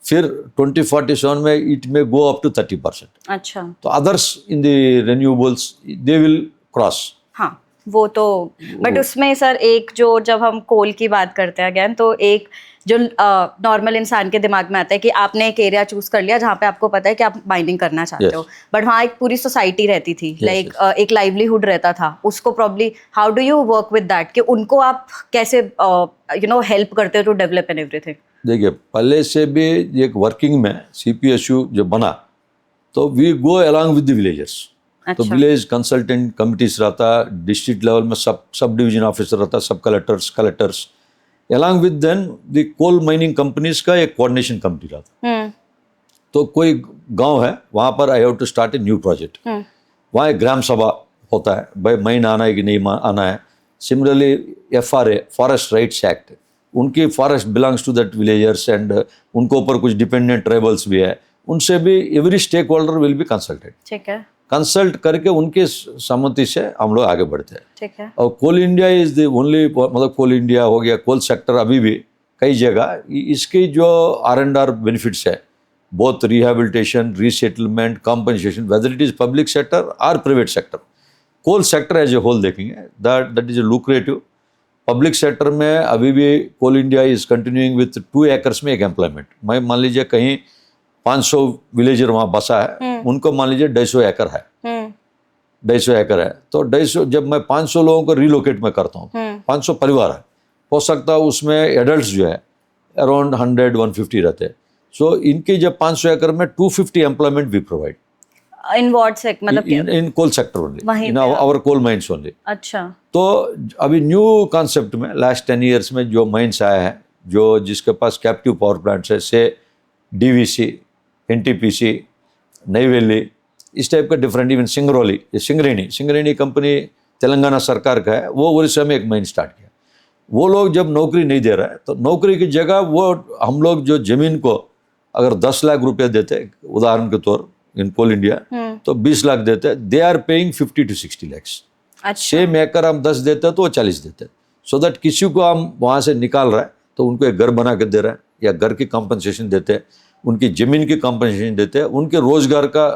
फिर 2047 में इट में गो अप टू 30%। अच्छा, तो others in the renewables they will cross. हाँ, वो तो, बट उसमें सर एक जो, जब हम कोल की बात करते हैं अगेन, तो एक जो नॉर्मल इंसान के दिमाग में आता है कि आपने एक एरिया चूज कर लिया जहाँ पे आपको पता है कि आप माइनिंग करना चाहते हो, बट वहाँ एक पूरी सोसाइटी रहती थी, लाइक एक लाइवलीहुड रहता था उसको, probably how do you work with that, कि उनको आप कैसे हेल्प करते हो टू डेवलप एंड एवरीथिंग? देखिए, पहले से भी एक वर्किंग में CPSU जो बना, तो we go along with the villagers. तो विलेज कंसल्टेंट कमिटीज रहता, डिस्ट्रिक्ट लेवल में सब डिवीजन ऑफिसर रहता, sub collectors along with then the coal mining companies का एक कोऑर्डिनेशन कमिटी रहता। तो कोई गांव है वहाँ पर I have to start a new project, वहाँ एक ग्राम सभा होता है, भाई माइन आना है कि नहीं आना है। Similarly FRA, forest rights act, उनकी forest belongs to that villagers and उनके ऊपर कुछ डिपेंडेंट ट्राइबल्स भी है, उनसे भी every stakeholder will be consulted. ठीक है, कंसल्ट करके उनके सहमति से हम लोग आगे बढ़ते हैं। ठीक है। और कोल इंडिया इज द ओनली, मतलब कोल इंडिया हो गया, कोल सेक्टर अभी भी कई जगह इसकी जो R&R बेनिफिट्स है, both rehabilitation, resettlement, compensation, whether it is public sector और private sector, coal sector as a whole देखेंगे that is a lucrative. Public sector में अभी भी coal India is continuing with 2 acres में एक एम्प्लॉयमेंट। मैं मान लीजिए कहीं 500 विलेजर वहाँ बसा है, उनको मान लीजिए 250 एकड़ है, 250 एकड़ है, तो 250, जब मैं 500 लोगों को रिलोकेट में करता हूँ, 500 परिवार है, हो सकता है उसमें एडल्ट्स जो है अराउंड 100-150 रहते हैं। सो इनके जब 500 एकड़ में 250 एम्प्लॉयमेंट भी प्रोवाइड इन व्हाट सेक्टर, मतलब in coal sector only, in our coal mines only. अच्छा, तो अभी न्यू कॉन्सेप्ट में लास्ट 10 ईयर्स में जो माइंस आया है, जो जिसके पास कैप्टिव पावर प्लांट्स है, से DVC, NTPC, नईवेली, इस टाइप का different, even Singrauli, Singareni company Telangana सरकार का है, वो उड़ीसा में एक माइन स्टार्ट किया। वो लोग जब नौकरी नहीं दे रहा है, तो नौकरी की जगह वो हम लोग जो जमीन को अगर 10 लाख रुपया देते, उदाहरण के तौर इन कोल इंडिया, तो 20 लाख देते, they are paying 50 to 60 lakhs। Same एकड़ हम 10 देते तो वो 40 देते, सो दैट किसी को हम वहाँ से निकाल रहा है तो उनको एक घर बना के दे रहा है, या घर की कॉम्पनसेशन देते हैं, उनकी ज़मीन की कॉम्पनसेशन देते हैं, उनके रोजगार का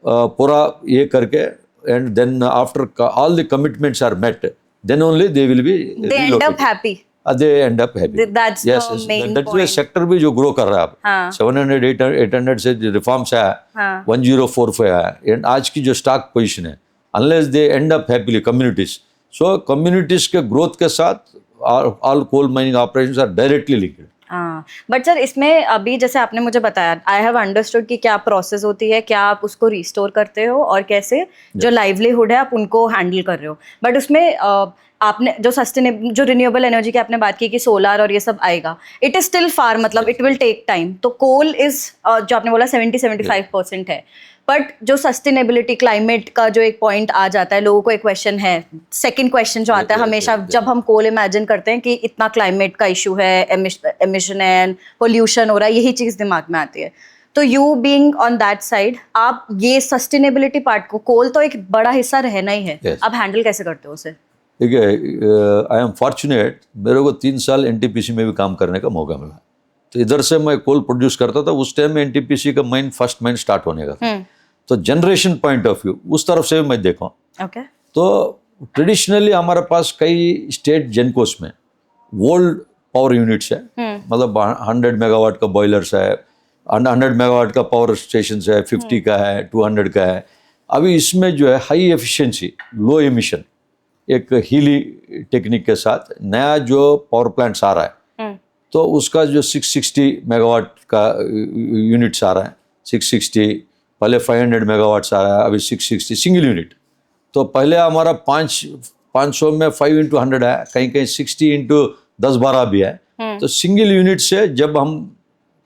पूरा ये करके, and then after all the commitments are met, then only they will be end up happy. they end up happy. That's yes, the yes. main That's point. why sector भी जो ग्रो कर रहा है अब, हाँ। 700-800 से रिफॉर्म्स आया, 1045 आया, एंड आज की जो स्टॉक पोजीशन है, unless they end up happily communities, so communities के ग्रोथ के साथ all coal mining operations are directly linked. हाँ, बट सर इसमें अभी जैसे आपने मुझे बताया, आई हैव अंडरस्टूड कि क्या प्रोसेस होती है, क्या आप उसको रिस्टोर करते हो, और कैसे जो लाइवलीहुड है आप उनको हैंडल कर रहे हो। बट उसमें आपने जो सस्टेनेबल, जो रिन्यूएबल एनर्जी की आपने बात की कि सोलर और ये सब आएगा, इट इज स्टिल फार, मतलब इट विल टेक टाइम। तो कोल इज जो आपने बोला 70-75% है, बट जो सस्टेनेबिलिटी, क्लाइमेट का जो एक पॉइंट आ जाता है, लोगों को एक क्वेश्चन है, सेकंड क्वेश्चन जो आता है हमेशा जब हम कोल इमेजिन करते हैं कि इतना क्लाइमेट का इशू है, एमिशन एंड पोल्यूशन हो रहा है, यही चीज़ दिमाग में आती है। तो you being on that side, आप ये सस्टेनेबिलिटी पार्ट को, कोल तो एक बड़ा हिस्सा रहना ही है, आप हैंडल कैसे करते हो उसे? देखिए, आई एम फॉर्चुनेट, मेरे को 3 साल NTPC में भी काम करने का मौका मिला। तो इधर से मैं कोल प्रोड्यूस करता था, उस टाइम में NTPC का फर्स्ट माइन स्टार्ट होने का, तो जनरेशन पॉइंट ऑफ व्यू उस तरफ से भी मैं देखा। okay. तो ट्रेडिशनली हमारे पास कई स्टेट जेनकोस में ओल्ड पावर यूनिट्स है, मतलब 100 मेगावाट का बॉयलर्स है, 100 मेगावाट का पावर स्टेशन है, 50 का है, 200 का है। अभी इसमें जो है हाई एफिशिएंसी, लो एमिशन, एक हीली टेक्निक के साथ नया जो पावर प्लांट्स आ रहा है, तो उसका जो 660 मेगावाट का यूनिट्स आ रहा है, 660, पहले 500 मेगावाट्स आ रहा है, अभी 660 सिंगल यूनिट। तो पहले हमारा 500 में 5x100 है, कहीं कहीं 60x10-12 भी है। तो सिंगल यूनिट से जब हम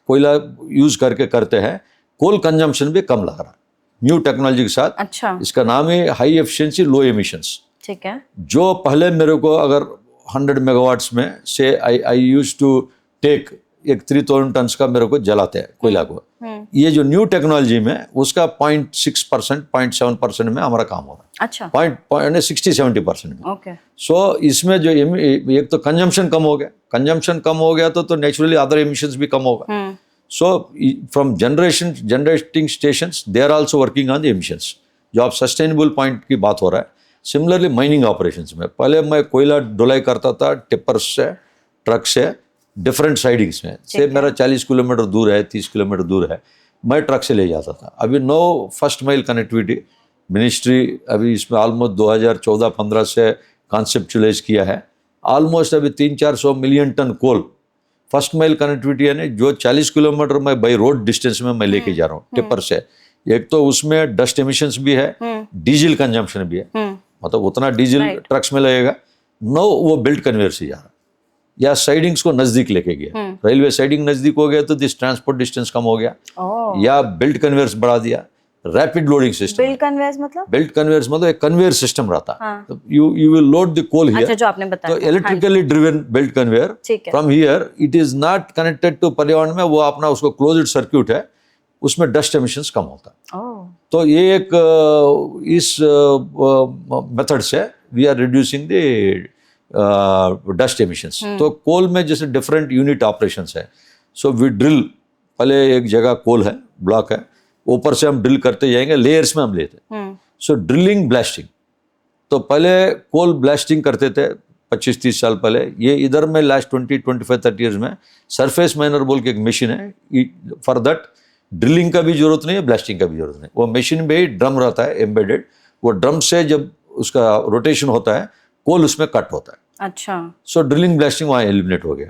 कोयला यूज करके करते हैं, कोल कंजम्पशन भी कम लग रहा है। न्यू टेक्नोलॉजी के साथ। अच्छा, इसका नाम है हाई एफिशिएंसी लो एमिशंस। ठीक है। जो पहले मेरे को अगर 100 मेगावाट्स में से आई यूज टू टेक एक 3000 टन्स का मेरे को जलाते हैं कोयला को, ये जो न्यू टेक्नोलॉजी में उसका 0.6% 0.7% में हमारा काम हो रहा है। अच्छा, 60-70% में। ओके। सो इसमें जो एक तो कंजम्पशन कम हो गया, कंजम्पशन कम हो गया तो नेचुरली अदर एमिशंस भी कम होगा। So from generating stations they are also working on the emissions, जो आप सस्टेनेबल पॉइंट की बात हो रहा है। सिमिलरली माइनिंग ऑपरेशंस में पहले मैं कोयला ढुलाई करता था टिपर्स से, ट्रक से, डिफरेंट साइडिंग्स में से मेरा 40 किलोमीटर दूर है, 30 किलोमीटर दूर है, मैं ट्रक से ले जाता था। अभी now first mile connectivity ministry अभी इसमें ऑलमोस्ट 2014-15 से कॉन्सेप्चुलाइज किया है। ऑलमोस्ट अभी 300-400 million ton coal first mile connectivity है, जो 40 किलोमीटर में बाई रोड डिस्टेंस में मैं लेके जा रहा हूँ टिपर से। एक तो उसमें डस्ट एमिशंस भी है, डीजल कंजम्पशन भी है, मतलब उतना डीजल ट्रक्स में लगेगा। नो वो बेल्ट कन्वेयर से जा रहा, या साइडिंग्स को नजदीक लेके गया, रेलवे साइडिंग नजदीक हो गया तो दिस ट्रांसपोर्ट डिस्टेंस कम हो गया, या बेल्ट कन्वेयर्स बढ़ा दिया। Rapid loading system. Belt conveyors मतलब? बेल्ट कन्वेयर्स मतलब एक कन्वेयर सिस्टम रहता है, you will load the coal here. अच्छा, जो आपने बताया, तो electrically driven belt conveyor from here, it is not connected to पर्यावरण में, वो अपना उसको क्लोज्ड सर्क्यूट है, उसमें डस्ट एमिशंस कम होता है। तो ये एक इस मेथड से we are reducing the dust emissions. तो कोल में जैसे डिफरेंट यूनिट ऑपरेशंस है। सो वी ड्रिल, पहले एक जगह कोल है, ब्लॉक है, ऊपर से हम ड्रिल करते जाएंगे, लेयर्स में हम लेते। सो ड्रिलिंग ब्लास्टिंग, तो पहले कोल ब्लास्टिंग करते थे 25-30 साल पहले। ये इधर में लास्ट 20-25-30 ईयर्स में सरफेस माइनर बोल के एक मशीन है, फॉर दैट ड्रिलिंग का भी जरूरत नहीं है, ब्लास्टिंग का भी जरूरत नहीं। वो मशीन में ही ड्रम रहता है एम्बेडेड, वो ड्रम से जब उसका रोटेशन होता है कोल उसमें कट होता है। अच्छा, सो ड्रिलिंग ब्लास्टिंग वहाँ एलिमिनेट हो गया।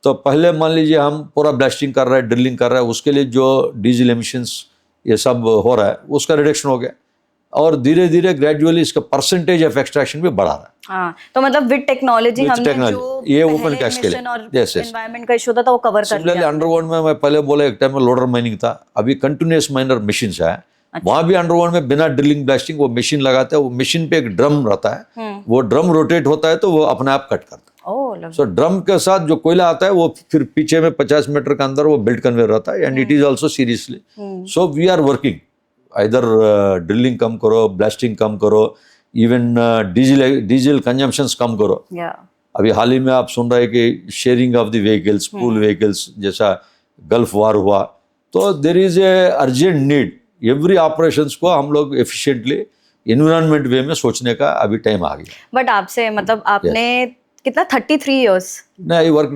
तो पहले मान लीजिए हम पूरा ब्लास्टिंग कर रहे हैं, ड्रिलिंग कर रहे हैं, उसके लिए जो डीजल एमिशंस ये सब हो रहा है उसका रिडक्शन हो गया, और धीरे धीरे ग्रेजुअली इसका परसेंटेज ऑफ एक्सट्रैक्शन भी बढ़ा रहा है। हाँ, तो मतलब विद टेक्नोलॉजी हमने जो ये ओपन कास्ट के लिए एनवायरनमेंट का इशू था तो वो कवर कर लिया। अंडरग्राउंड में मैं पहले बोला एक टाइम में लोडर माइनिंग था, अभी कंटिन्यूअस माइनर मशीन्स है। अच्छा। वहां भी अंडरग्राउंड में बिना ड्रिलिंग ब्लास्टिंग वो मशीन लगाते हैं, वो मशीन पे एक ड्रम रहता है, वो ड्रम रोटेट होता है तो वो अपने आप कट करता है। सो ड्रम के साथ जो कोयला आता है वो फिर पीछे में 50 मीटर के अंदर वो बेल्ट कन्वेयर रहता है, and it is also seriously. So we are working इधर ड्रिलिंग कम करो, ब्लास्टिंग कम करो, इवन डीजल कंजम्पशंस कम करो। अभी हाल ही में आप सुन रहे हैं कि sharing of the vehicles, pool vehicles जैसा गल्फ वार हुआ, तो there is a urgent need every operations को हम लोग एफिशिएंटली एनवायरनमेंट वे में सोचने का अभी टाइम आ गया। बट आपसे मतलब आपने कितना 33 इयर्स? नहीं, I work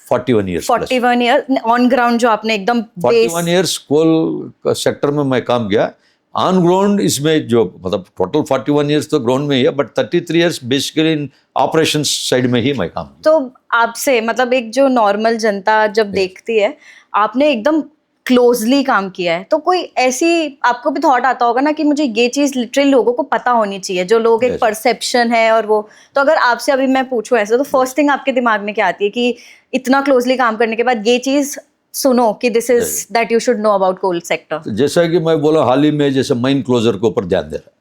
41 years. 41 years on ground, जो आपने एकदम 41 इयर्स कोल सेक्टर में मैं काम किया। ऑन ग्राउंड इसमें जो मतलब टोटल 41 इयर्स तो ग्राउंड में ही है, but 33 years basically in operations side में ही मैं काम किया। तो आपसे मतलब एक जो नॉर्मल जनता जब देखती है, आपने एकदम क्लोजली काम किया है, तो कोई ऐसी आपको भी थॉट आता होगा ना कि मुझे ये चीज लिटरली लोगों को पता होनी चाहिए, जो लोग एक परसेप्शन है और वो, तो अगर आपसे अभी मैं पूछूं ऐसे, तो फर्स्ट थिंग आपके दिमाग में क्या आती है कि इतना क्लोजली काम करने के बाद ये चीज सुनो कि this is that you should know about coal sector? जैसा कि मैं बोला हाल ही में, जैसे माइन क्लोजर के ऊपर ध्यान दे रहा है।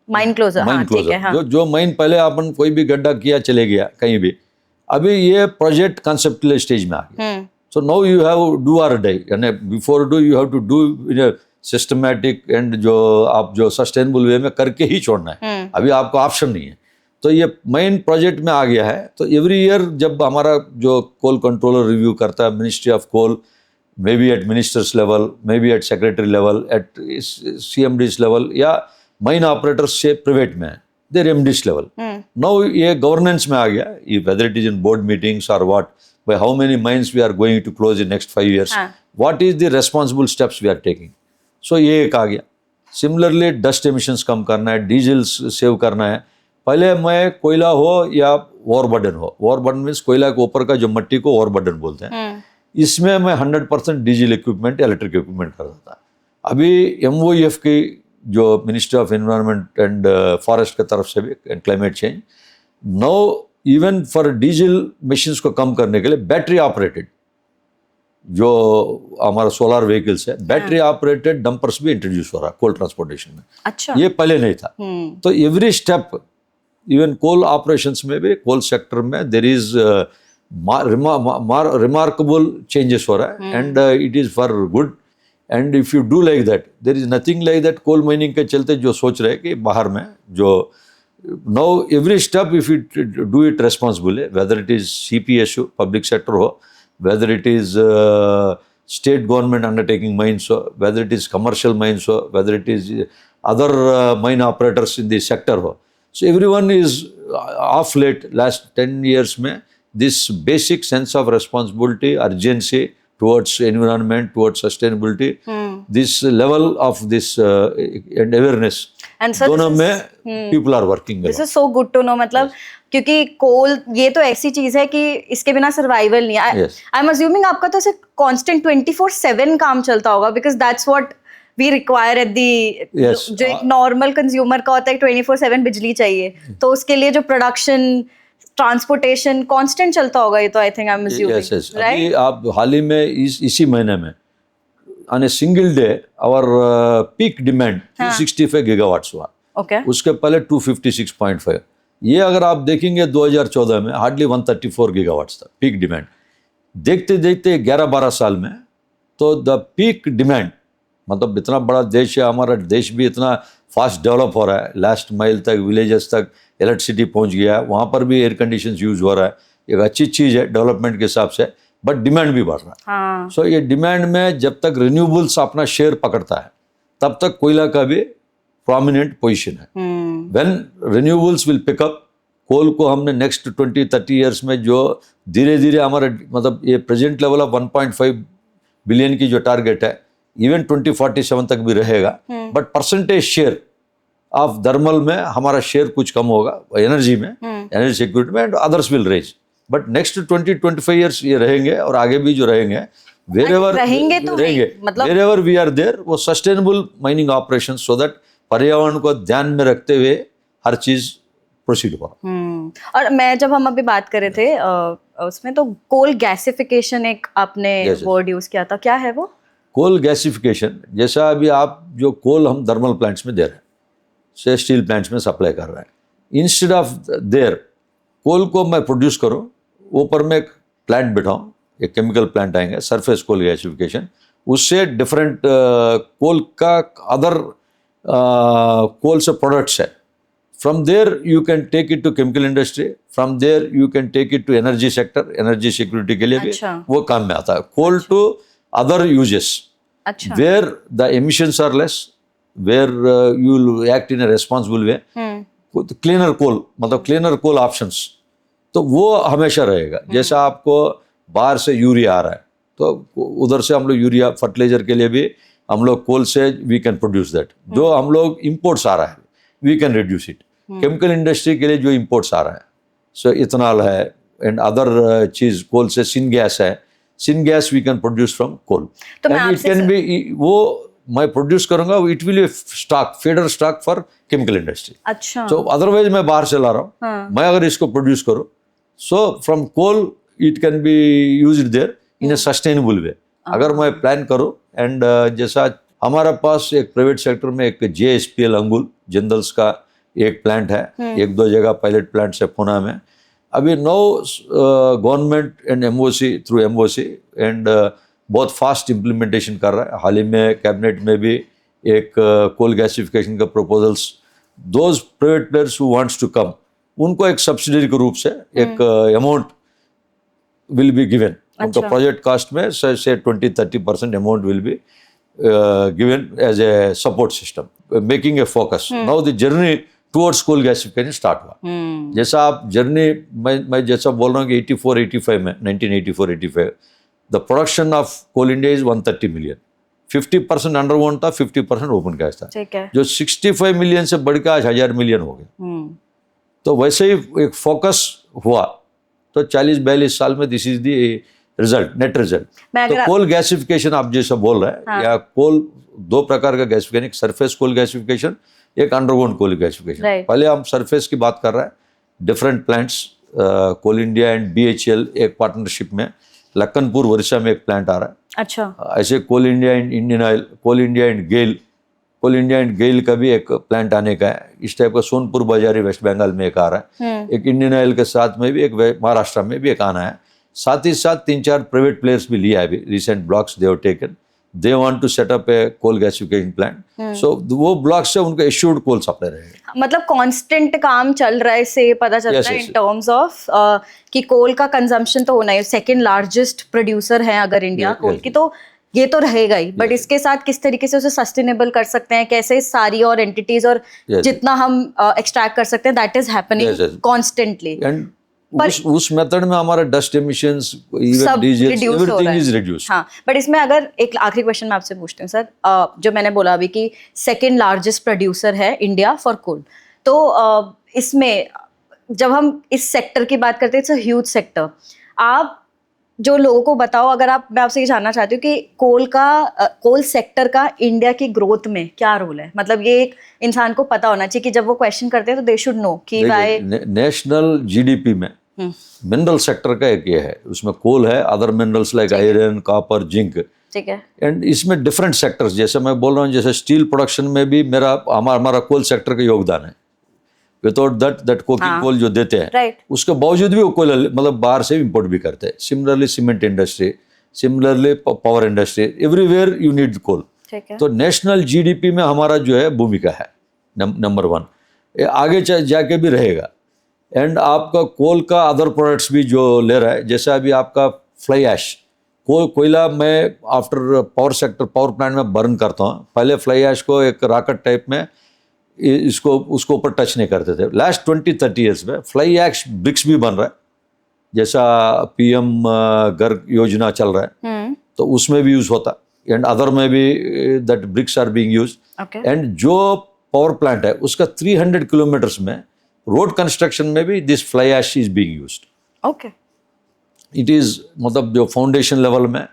माइन क्लोजर, हाँ ठीक है। हाँ। जो माइन पहले अपन कोई भी गड्ढा किया चले गया कहीं भी, अभी ये प्रोजेक्ट कॉन्सेप्चुअल स्टेज में आ गया। So now you have do or die, यानी before do you have to do in a systematic and जो आप जो सस्टेनेबल वे में करके ही छोड़ना है, अभी आपको ऑप्शन नहीं है। तो ये मेन प्रोजेक्ट में आ गया है। तो एवरी ईयर जब हमारा जो कोल कंट्रोलर रिव्यू करता है, ministry of coal, may be at ministers level, may be at secretary level, at CMDs level, या माइन ऑपरेटर्स से प्राइवेट में है, देयर MDs लेवल। नाउ ये गवर्नेंस में आ गया, whether it is in board meetings और what, by how many mines we are going to close in next 5 years, what is the responsible steps we are taking. So ये एक आ गया। Similarly dust emissions कम करना है, diesel save करना है। पहले मैं कोयला हो या ओवरबर्डन हो, ओवरबर्डन मीन्स कोयला के ऊपर का जो मट्टी को ओवरबर्डन बोलते हैं, इसमें मैं 100% डीजल इक्विपमेंट, इलेक्ट्रिक इक्विपमेंट करता था। अभी MOEF की जो ministry of environment and forest की तरफ से भी, and climate change, no even for diesel machines को कम करने के लिए बैटरी ऑपरेटेड जो हमारा सोलर व्हीकल्स है, बैटरी ऑपरेटेड डंपर्स भी इंट्रोड्यूस हो रहा है कोल ट्रांसपोर्टेशन में। अच्छा। ये पहले नहीं था। तो एवरी स्टेप, इवन कोल ऑपरेशंस में भी, कोल सेक्टर में देर इज रिमार्केबल चेंजेस हो रहा है, and it is for good. And if you do like that, there is nothing like that coal mining के चलते जो सोच रहे हैं कि बाहर में जो now every step if you do it responsibly, whether it is CPSU public sector ho, whether it is state government undertaking mines ho, whether it is commercial mines ho, whether it is other mine operators in the sector ho, so everyone is off late last 10 years mein this basic sense of responsibility, urgency towards environment, towards sustainability, this level of this and awareness, And so दोनों में people are working. This is so good to know, मतलब क्योंकि कोल ये तो ऐसी चीज है कि इसके बिना सर्वाइवल नहीं है। आई एम अज्यूमिंग आपका तो ऐसे कांस्टेंट 24/7 काम चलता होगा, because that's what we require at the, जो एक नॉर्मल कंज्यूमर का होता है 24/7 बिजली चाहिए, तो उसके लिए जो प्रोडक्शन, ट्रांसपोर्टेशन कांस्टेंट चलता होगा। ये तो I think I am assuming, right? आप हाल ही में इसी महीने में on a single day our peak demand 265 gigawatts हुआ। Okay. उसके पहले 256.5। ये अगर आप देखेंगे 2014 में हार्डली 134 गीगावाट्स था पीक डिमांड। देखते देखते 11-12 साल में तो द पीक डिमांड, मतलब इतना बड़ा देश है हमारा, देश भी इतना फास्ट डेवलप हो रहा है, लास्ट माइल तक, विलेजेस तक इलेक्ट्रिसिटी पहुंच गया है, वहाँ पर भी एयर कंडीशन यूज हो रहा है। एक अच्छी चीज़ है डेवलपमेंट के हिसाब से, बट डिमांड भी बढ़ रहा है। सो ये डिमांड में जब तक रिन्यूएबल्स अपना शेयर पकड़ता है तब तक कोयला का भी प्रोमिनेंट पोजीशन है। व्हेन रिन्यूएबल्स विल पिकअप, कोल को हमने नेक्स्ट 20-30 ईयर्स में जो धीरे धीरे हमारा, मतलब ये प्रेजेंट लेवल ऑफ 1.5 बिलियन की जो टारगेट है, इवन 2047 तक भी रहेगा, but percentage share of thermal में हमारा शेयर कुछ कम होगा, एनर्जी में, एनर्जी सिक्योरिटी में, and others will raise. But next 20-25 years ये रहेंगे, और आगे भी जो रहेंगे, रहेंगे तो मतलब wherever we are there, वो sustainable mining operation, so that पर्यावरण को ध्यान में रखते हुए हर चीज प्रोसीड हो। और मैं जब हम अभी बात कर रहे थे उसमें, तो कोल गैसिफिकेशन एक आपने वर्ड यूज किया था, क्या है वो? कोल गैसिफिकेशन, जैसा अभी आप जो कोल हम थर्मल प्लांट्स में दे रहे हैं, से स्टील प्लांट्स में सप्लाई कर रहे हैं, इंस्टेड ऑफ देयर कोल को मैं प्रोड्यूस करूं, ऊपर में एक प्लांट बिठाऊं, एक केमिकल प्लांट आएंगे, सरफेस कोल गैसिफिकेशन, उससे डिफरेंट कोल का अदर कोल से प्रोडक्ट्स है, from there you can take it to chemical industry, from there you can take it to energy sector, energy security के लिए भी वो काम में आता है। Coal to other uses, where the emissions are less, where you will act in a responsible way, cleaner coal, मतलब cleaner कोल options, तो वो हमेशा रहेगा। जैसा आपको बाहर से यूरिया आ रहा है, तो उधर से हम लोग यूरिया फर्टिलाइजर के लिए भी हम लोग कोल से वी कैन प्रोड्यूस दैट। जो हम लोग इम्पोर्ट्स आ रहा है we can reduce it. Chemical industry के लिए जो इम्पोर्ट्स आ रहा है, सो इथेनॉल है एंड अदर चीज, कोल से सिन गैस है, syngas we can produce from coal, and it can be, वो मैं प्रोड्यूस करूंगा, it will be stock, feeder stock for chemical industry. अच्छा। सो अदरवाइज मैं बाहर से ला रहा हूँ, मैं अगर इसको प्रोड्यूस करूँ, so from coal it can be used there in a sustainable way. अगर मैं प्लान करूँ, एंड जैसा हमारा पास एक प्राइवेट सेक्टर में एक JSPL अंगुल जिंदल्स का एक प्लांट है, 1-2 जगह पायलट प्लांट्स है पुणे में। अभी now government and MOC through MOC and बहुत फास्ट इम्प्लीमेंटेशन कर रहा है। हाल ही में कैबिनेट में भी एक कोल गैसिफिकेशन का proposals, those private players who wants to come, उनको एक सब्सिडी के रूप से एक अमाउंट विल बी गिवन। उनका प्रोजेक्ट कास्ट में से 20-30% amount will be given as a support system, making a focus. Now the journey towards coal gasification start हुआ। जैसा आप जर्नी, मैं जैसा बोल रहा हूँ कि 84-85 में, 1984-85 the production of Coal India is 130 million, 50% underground था, 50% ओपन कास्ट था, जो 65 मिलियन से बढ़कर आज 1000 मिलियन हो गए। तो वैसे ही एक फोकस हुआ, तो 40-42 साल में this is the result, net result. तो कोल गैसिफिकेशन आप जैसा बोल रहे हैं, या कोल 2 प्रकार का गैसिफिकेशन, एक सरफेस कोल गैसिफिकेशन, एक अंडरग्राउंड कोल गैसिफिकेशन। पहले हम सरफेस की बात कर रहे हैं, different plants, Coal India and BHEL एक पार्टनरशिप में लखनपुर उड़ीसा में एक प्लांट आ रहा है। अच्छा। ऐसे Coal India and Indian Oil, Coal India and GAIL का भी एक प्लांट आने का है। इस टाइप का सोनपुर बाजारी वेस्ट बंगाल में एक आ रहा है। एक इंडियन ऑयल के साथ में भी एक महाराष्ट्र में भी एक आना है। साथ ही साथ 3-4 प्राइवेट प्लेयर्स भी लिया है अभी, recent blocks they have taken, they want to set up a coal gasification plant. So वो ब्लॉक से उनको एश्योर्ड कोल सप्लाई रहेगा। मतलब कांस्टेंट काम चल रहा है, इससे पता चलता है इन टर्म्स ऑफ कि कोल का कंजम्पशन तो होना है, सेकंड लार्जेस्ट प्रोड्यूसर है अगर इंडिया कोल की, तो ये तो रहेगा ही। बट इसके साथ किस तरीके से उसे सस्टेनेबल कर सकते हैं, कैसे सारी और एंटिटीज और जितना हम एक्सट्रैक्ट कर सकते हैं, दैट इज हैपनिंग कॉन्स्टेंटली। उस मेथड में हमारा dust emissions, even diesel, everything is reduced. हाँ, बट इसमें अगर एक आखिरी क्वेश्चन मैं आपसे पूछती हूँ सर, जो मैंने बोला अभी कि सेकंड लार्जेस्ट प्रोड्यूसर है इंडिया फॉर कोल, तो इसमें जब हम इस सेक्टर की बात करते हैं, इट्स अ ह्यूज सेक्टर। आप जो लोगों को बताओ, अगर आप, मैं आपसे ये जानना चाहती हूँ कि कोल सेक्टर का इंडिया की ग्रोथ में क्या रोल है। मतलब ये एक इंसान को पता होना चाहिए कि जब वो क्वेश्चन करते हैं तो दे शुड नो कि वाई। नेशनल जीडीपी में मिनरल सेक्टर का एक ये है, उसमें कोल है, other minerals like iron, copper, zinc, ठीक है। एंड इसमें डिफरेंट सेक्टर्स, जैसे मैं बोल रहा हूँ, जैसे स्टील प्रोडक्शन में भी हमारा कोल सेक्टर का योगदान है। विदाउट दैट कोकिंग कोल जो देते हैं, उसके बावजूद भी वो कोल मतलब बाहर से इम्पोर्ट भी करते हैं। Similarly cement industry, similarly power industry, everywhere you need coal. तो नेशनल जीडीपी में हमारा जो है भूमिका है नंबर 1, आगे जाके भी रहेगा। एंड आपका कोल का अदर प्रोडक्ट्स भी जो ले रहा है, जैसे अभी आपका फ्लाई ऐश, कोयला मैं आफ्टर पावर प्लांट में बर्न करता हूँ। पहले फ्लाई ऐश को एक रॉकेट टाइप में उसको ऊपर टच नहीं करते थे। लास्ट 20-30 ईयर्स में फ्लाई ऐश ब्रिक्स भी बन रहा है, जैसा पीएम घर योजना चल रहा है, तो उसमें भी यूज होता है। एंड अदर में भी that bricks are being use. And जो पावर प्लांट है उसका 300 किलोमीटर्स में रोड कंस्ट्रक्शन में भी this fly ash is being used. Okay, it is मतलब जो फाउंडेशन लेवल में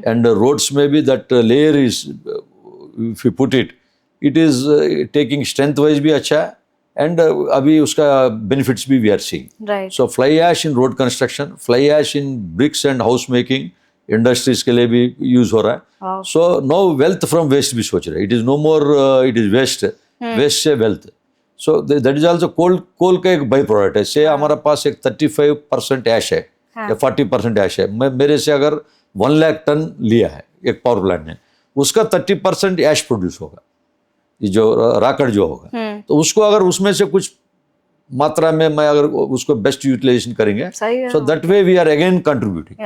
एंड रोड्स में भी that layer is, if you put it is taking strength wise भी अच्छा है। एंड अभी उसका बेनिफिट्स भी we are seeing. So fly ash in road construction, fly ash in bricks and house making industries के लिए भी यूज हो रहा है। So no wealth from waste भी सोच रहे, it is no more it is waste, waste से wealth. So that is also coal का एक बाई प्रोडक्ट है। से हमारा पास एक 35% ऐश है या 40% ऐश है। मेरे से अगर 1 लाख टन लिया है एक पावर प्लांट ने, उसका 30% ऐश प्रोड्यूस होगा, जो रॉकेट जो होगा। तो उसको अगर उसमें से कुछ मात्रा में मैं अगर उसको बेस्ट यूटिलाइजेशन करेंगे, so that way we are again contributing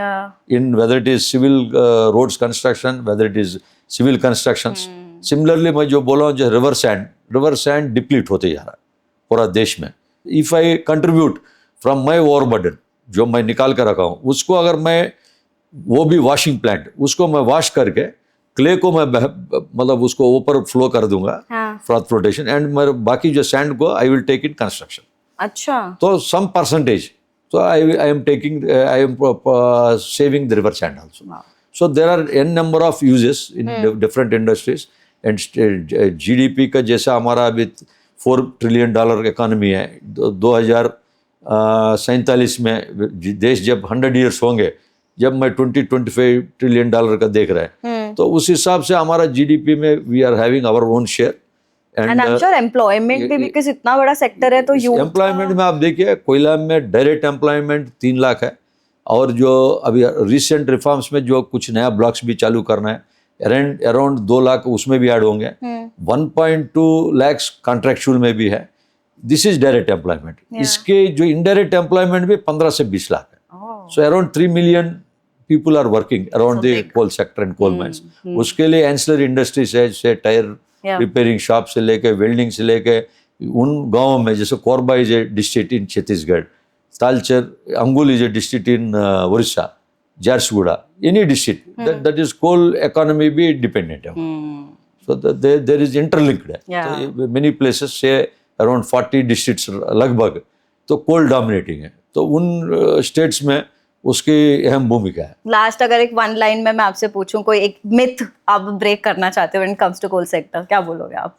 in whether it is civil roads construction, whether it is civil constructions. Similarly मैं जो बोला हूँ, जो रिवर सैंड डिप्लीट होते जा रहा है पूरा देश में। If I contribute from my overburden, जो मैं निकाल कर रखा हूँ, उसको अगर मैं, वो भी वॉशिंग प्लांट, उसको मैं वॉश करके क्ले को मैं मतलब उसको ऊपर फ्लो कर दूंगा फ्रॉथ फ्लोटेशन, एंड मेरे बाकी जो सैंड को I will take in construction. अच्छा, तो सम परसेंटेज, तो I am saving the river sand also. So there are an number of uses in different industries. And GDP का जैसा हमारा अभी $4 ट्रिलियन इकोनॉमी है, 2047 में देश जब 100 ईयर्स होंगे, जब मैं 20-25 ट्रिलियन डॉलर का देख रहा है, तो उस हिसाब से हमारा जीडीपी में we are having our own share. And I am sure employment भी, बिकॉज़ इतना बड़ा सेक्टर है, तो एम्प्लॉयमेंट में आप देखिए, कोयला में डायरेक्ट एम्प्लॉयमेंट 3 लाख है, और जो अभी रिसेंट रिफॉर्म्स में जो कुछ नया ब्लॉक्स भी चालू करना है, अराउंड 2 लाख उसमें भी ऐड होंगे। 1.2 लाख कॉन्ट्रैक्चुअल में भी है। This is direct employment. इसके जो इनडायरेक्ट एम्प्लॉयमेंट भी 15 से 20 लाख है। So around 3 million people are working around the coal sector and coal mines. उसके लिए एंसिलरी इंडस्ट्रीज है, जैसे टायर रिपेयरिंग शॉप से लेके, वेल्डिंग से लेके, उन गाँव में जैसे Korba is a district in Chhattisgarh, Talcher, Angul is a district in Orissa, Jharsuguda, any district that is coal economy भी डिपेंडेंट है। so there is interlinked है। so many places से around 40 districts लगभग तो कोल डोमिनेटिंग है, तो उन स्टेट्स में उसकी अहम भूमिका है। लास्ट अगर एक 1 लाइन में मैं आपसे पूछूं, कोई एक मिथ आप ब्रेक करना चाहते हो when it comes to coal sector, क्या बोलोगे आप?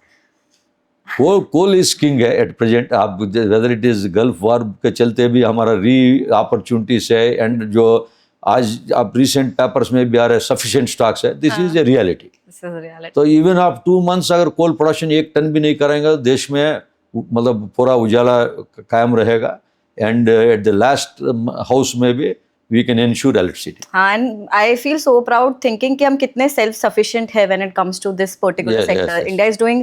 कोल इज किंग है एट प्रेजेंट। आप whether it is gulf war के चलते भी हमारा री अपॉर्चुनिटीज है, एंड जो आज आप रिसेंट पेपर्स में भी आ रहे हैं सफिशिएंट स्टॉक्स है, this is a reality. This is reality. तो इवन आप 2 months अगर कोल प्रोडक्शन 1 टन भी नहीं करेंगे तो देश में मतलब पूरा उजाला कायम रहेगा, and at the last house में भी वी कैन इंश्योर इलेक्ट्रिसिटी। हाँ, and I feel so proud thinking कि हम कितने self sufficient है when it comes to this particular Yes, sector. yes, yes. India is doing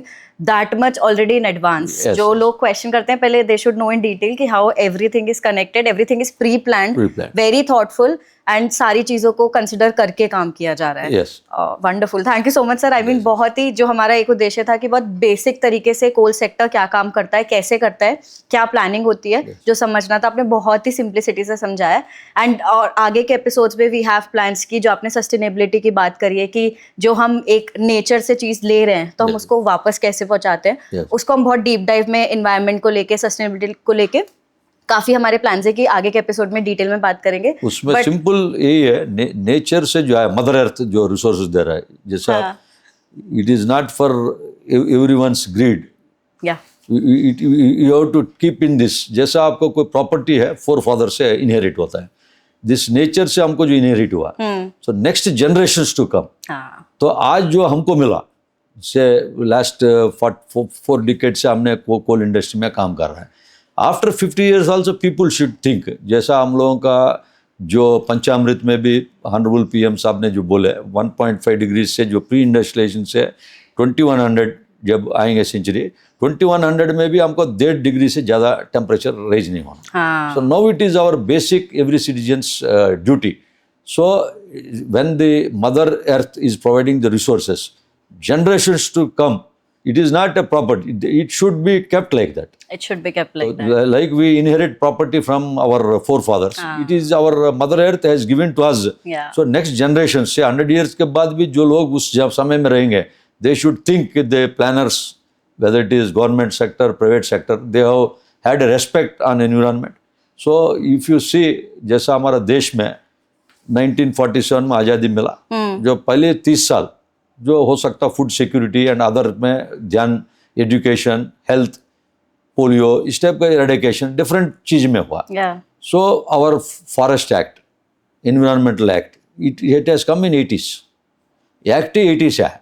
that much already in advance. Yes, जो yes. लोग question करते हैं पहले they should know in detail कि how everything is connected, everything is pre-planned, Pre-planned. very thoughtful, and सारी चीजों को consider करके काम किया जा रहा है। Yes. Wonderful, thank you so much sir. I mean बहुत ही जो हमारा एक उद्देश्य था कि बहुत बेसिक तरीके से कोल सेक्टर क्या काम करता है, कैसे करता है, क्या प्लानिंग होती है, जो समझना था आपने बहुत ही सिंप्लिसिटी से समझाया। एंड और आगे के एपिसोड्स में वी हैव प्लान्स की, जो आपने सस्टेनेबिलिटी की बात करी है कि जो हम एक नेचर से चीज ले रहे हैं तो हम उसको वापस कैसे पहुंचाते हैं, Yes. उसको हम बहुत डीप डाइव में एनवायरनमेंट को लेके, सस्टेनेबिलिटी को लेके काफी हमारे प्लान है कि आगे के एपिसोड में डिटेल में बात करेंगे। उसमें But- सिंपल यही है, नेचर से जो है मदर अर्थ जो रिसोर्सेज दे रहा है, जैसा it is not for everyone's greed, या you have to keep in this. जैसा आपको कोई प्रॉपर्टी है फोर फादर से इनहेरिट होता है, दिस नेचर से हमको जो इनहेरिट हुआ, so next generations to come. हाँ, तो आज जो हमको मिला से लास्ट 4 डिकेड से हमने कोल इंडस्ट्री में काम कर रहा है। After 50 years also people should think, जैसा हम लोगों का जो पंचामृत में भी ऑनरेबल पीएम साहब ने जो बोले 1.5 डिग्री से जो प्री इंडस्ट्रियलाइजेशन से 2100 जब आएंगे सेंचुरी, 2100 में भी हमको 1.5 डिग्री से ज़्यादा टेम्परेचर रेज नहीं होना। हाँ, So now it is our basic every citizen's duty. So when the Mother Earth is providing the resources, generations to come, it is not a property. It should be kept like that. it should be kept like that. Like we inherit property from our forefathers. It is our Mother Earth has given to us. Yeah. So next generation से 100 years के बाद भी जो लोग उस जब समय में रहेंगे, they should think the planners, whether it is government sector, private sector, they have had a respect on environment. So if you see, जैसा हमारा देश में 1947 में आज़ादी मिला, जो पहले 30 साल जो हो सकता फूड सिक्योरिटी एंड अदर में ध्यान, एजुकेशन, हेल्थ, पोलियो, इस टाइप का एरेडिकेशन डिफरेंट चीज़ में हुआ। Yeah. So our forest act, environmental act, it has come in 80s, act 80 से है।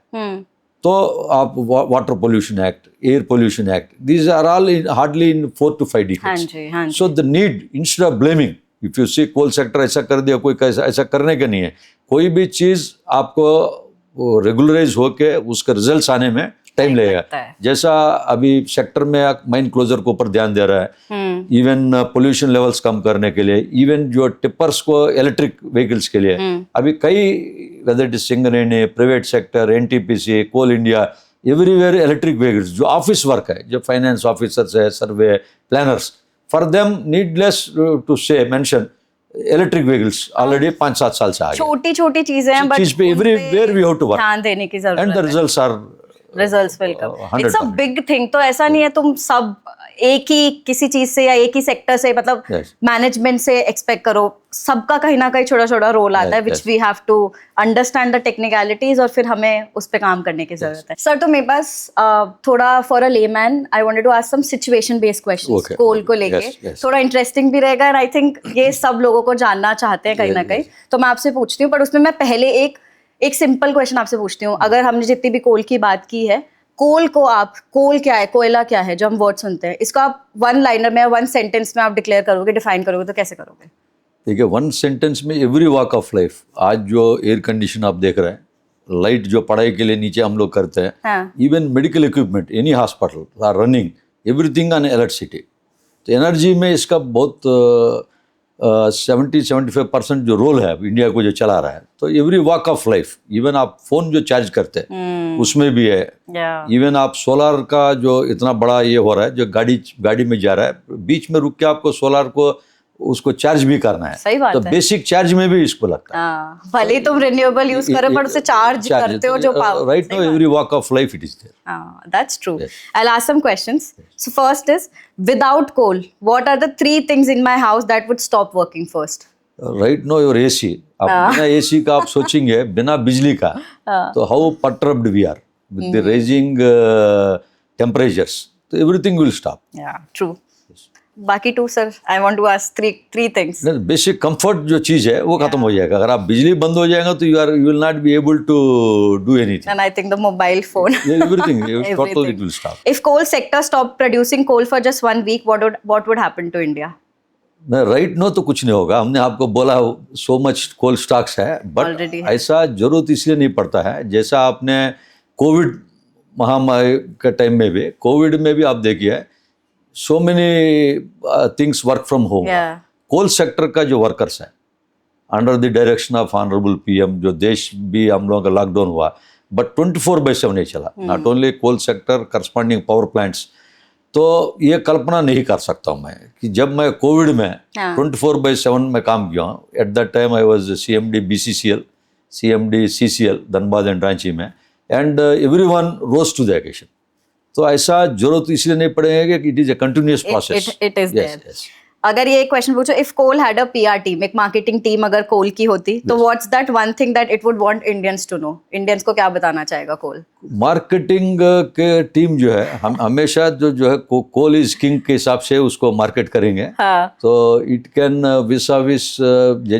तो आप water pollution act, air pollution act, these are all hardly in 4 to 5 हाँ decades. जी, हाँ जी। So the need, instead of blaming, if you see coal sector ऐसा कर दिया, कोई कैसा ऐसा करने का नहीं है। कोई भी चीज़ आपको रेगुलराइज होके उसका रिजल्ट्स आने में टाइम लगेगा। लगता है। जैसा अभी सेक्टर में माइन क्लोजर के ऊपर ध्यान दे रहा है, इवन पोल्यूशन लेवल्स कम करने के लिए, इवन जो टिपर्स को इलेक्ट्रिक व्हीकल्स के लिए अभी कई, whether it is Singareni, private sector, NTPC, Coal India, everywhere electric vehicles, जो ऑफिस वर्क है, जो फाइनेंस ऑफिसर्स है, survey planners, for them needless to say mention electric vehicles already 5-7 साल से आ गए। छोटी छोटी चीजें हैं, बट चीज पे everywhere we have to work ध्यान देने की जरूरत एंड द है। Results are results will come. 100%. It's a big thing. तो ऐसा नहीं है तुम सब एक ही किसी चीज से या एक ही सेक्टर से, मतलब Yes. मैनेजमेंट से एक्सपेक्ट करो। सबका कहीं ना कहीं छोटा छोटा रोल आता है, Yes, which yes. We have to understand the technicalities, और फिर हमें उस पे काम करने की जरूरत है। सर, तो मेरे पास थोड़ा for a layman I wanted to ask some situation based questions Okay, coal okay. को लेके। Yes, yes. थोड़ा इंटरेस्टिंग भी रहेगा, एंड आई थिंक ये सब लोगों को जानना चाहते हैं कहीं Yes, ना कहीं। yes. तो मैं आपसे पूछती हूँ, पर उसमें मैं पहले एक सिंपल क्वेश्चन आपसे पूछती हूँ। अगर हमने जितनी भी कोल की बात की है, कोल को आप, कोल क्या है, कोयला क्या है, जो हम वर्ड सुनते हैं, इसको आप 1 लाइनर में, 1 सेंटेंस में आप डिक्लेयर करोगे, डिफाइन करोगे, तो कैसे करोगे? देखिए 1 सेंटेंस में एवरी वॉक ऑफ लाइफ, आज जो एयर कंडीशन आप देख रहे हैं, लाइट जो पढ़ाई के लिए नीचे हम लोग करते हैं, हाँ, even medical equipment, any hospital are running everything on electricity. तो एनर्जी में इसका बहुत 70-75% जो रोल है इंडिया को जो चला रहा है। तो every walk of life, even आप फोन जो चार्ज करते हैं उसमें भी है, या इवन आप सोलार का जो इतना बड़ा ये हो रहा है, जो गाड़ी में जा रहा है, बीच में रुक के आपको सोलार को उसको चार्ज भी करना है। सही बात तो है। बेसिक चार्ज में भी इसको लगता है। हाँ, भले ही तुम रिन्यूएबल यूज करो, पर उसे चार्ज करते हो जो power. Right now every walk of life it is there. That's true. Yes. I'll ask some questions. So first is, without coal, what are the 3 things in my house that would stop working first? Right no your AC, आप बिना AC का आप सोचेंगे, बिना बिजली का, तो how perturbed we are with the rising temperatures, तो everything will stop. Yeah, true. बाकी to sir, I want to ask three things. Basic comfort जो चीज है वो खत्म हो जाएगा. अगर आप बिजली बंद हो जाएगा तो you will not be able to do anything. And I think the mobile phone. Everything totally it will stop. If coal sector stopped producing coal for just 1 week, what would happen to India? Right now तो कुछ नहीं होगा. हमने आपको बोला so much coal stocks है, but Already है. ऐसा जरूरत इसलिए नहीं पड़ता है. जैसा आपने कोविड महामारी के टाइम में भी, कोविड में भी आप देखिए so many things work from home. Yeah. Coal sector का जो वर्कर्स है under the direction of honourable PM, जो देश भी हम लोगों का लॉकडाउन हुआ, बट 24/7 नहीं चला. Not only coal sector, corresponding power plants. तो ये कल्पना नहीं कर सकता हूँ मैं कि जब मैं कोविड में 24/7 में काम किया हूँ. At that time I was CMD BCCL, CMD CCL Dhanbad and Ranchi में, and everyone rose to the occasion. तो ऐसा जरूरत इसलिए नहीं पड़ेगा कि it is a continuous process. It is there. अगर ये क्वेश्चन पूछो, if coal had a PR team, एक मार्केटिंग टीम अगर कोल की होती, तो what's that one thing that it would want Indians to know? Indians को क्या बताना चाहेगा कोल? मार्केटिंग के टीम जो है हम हमेशा जो है कोल इज किंग के हिसाब से उसको मार्केट करेंगे. हाँ. तो इट कैन विस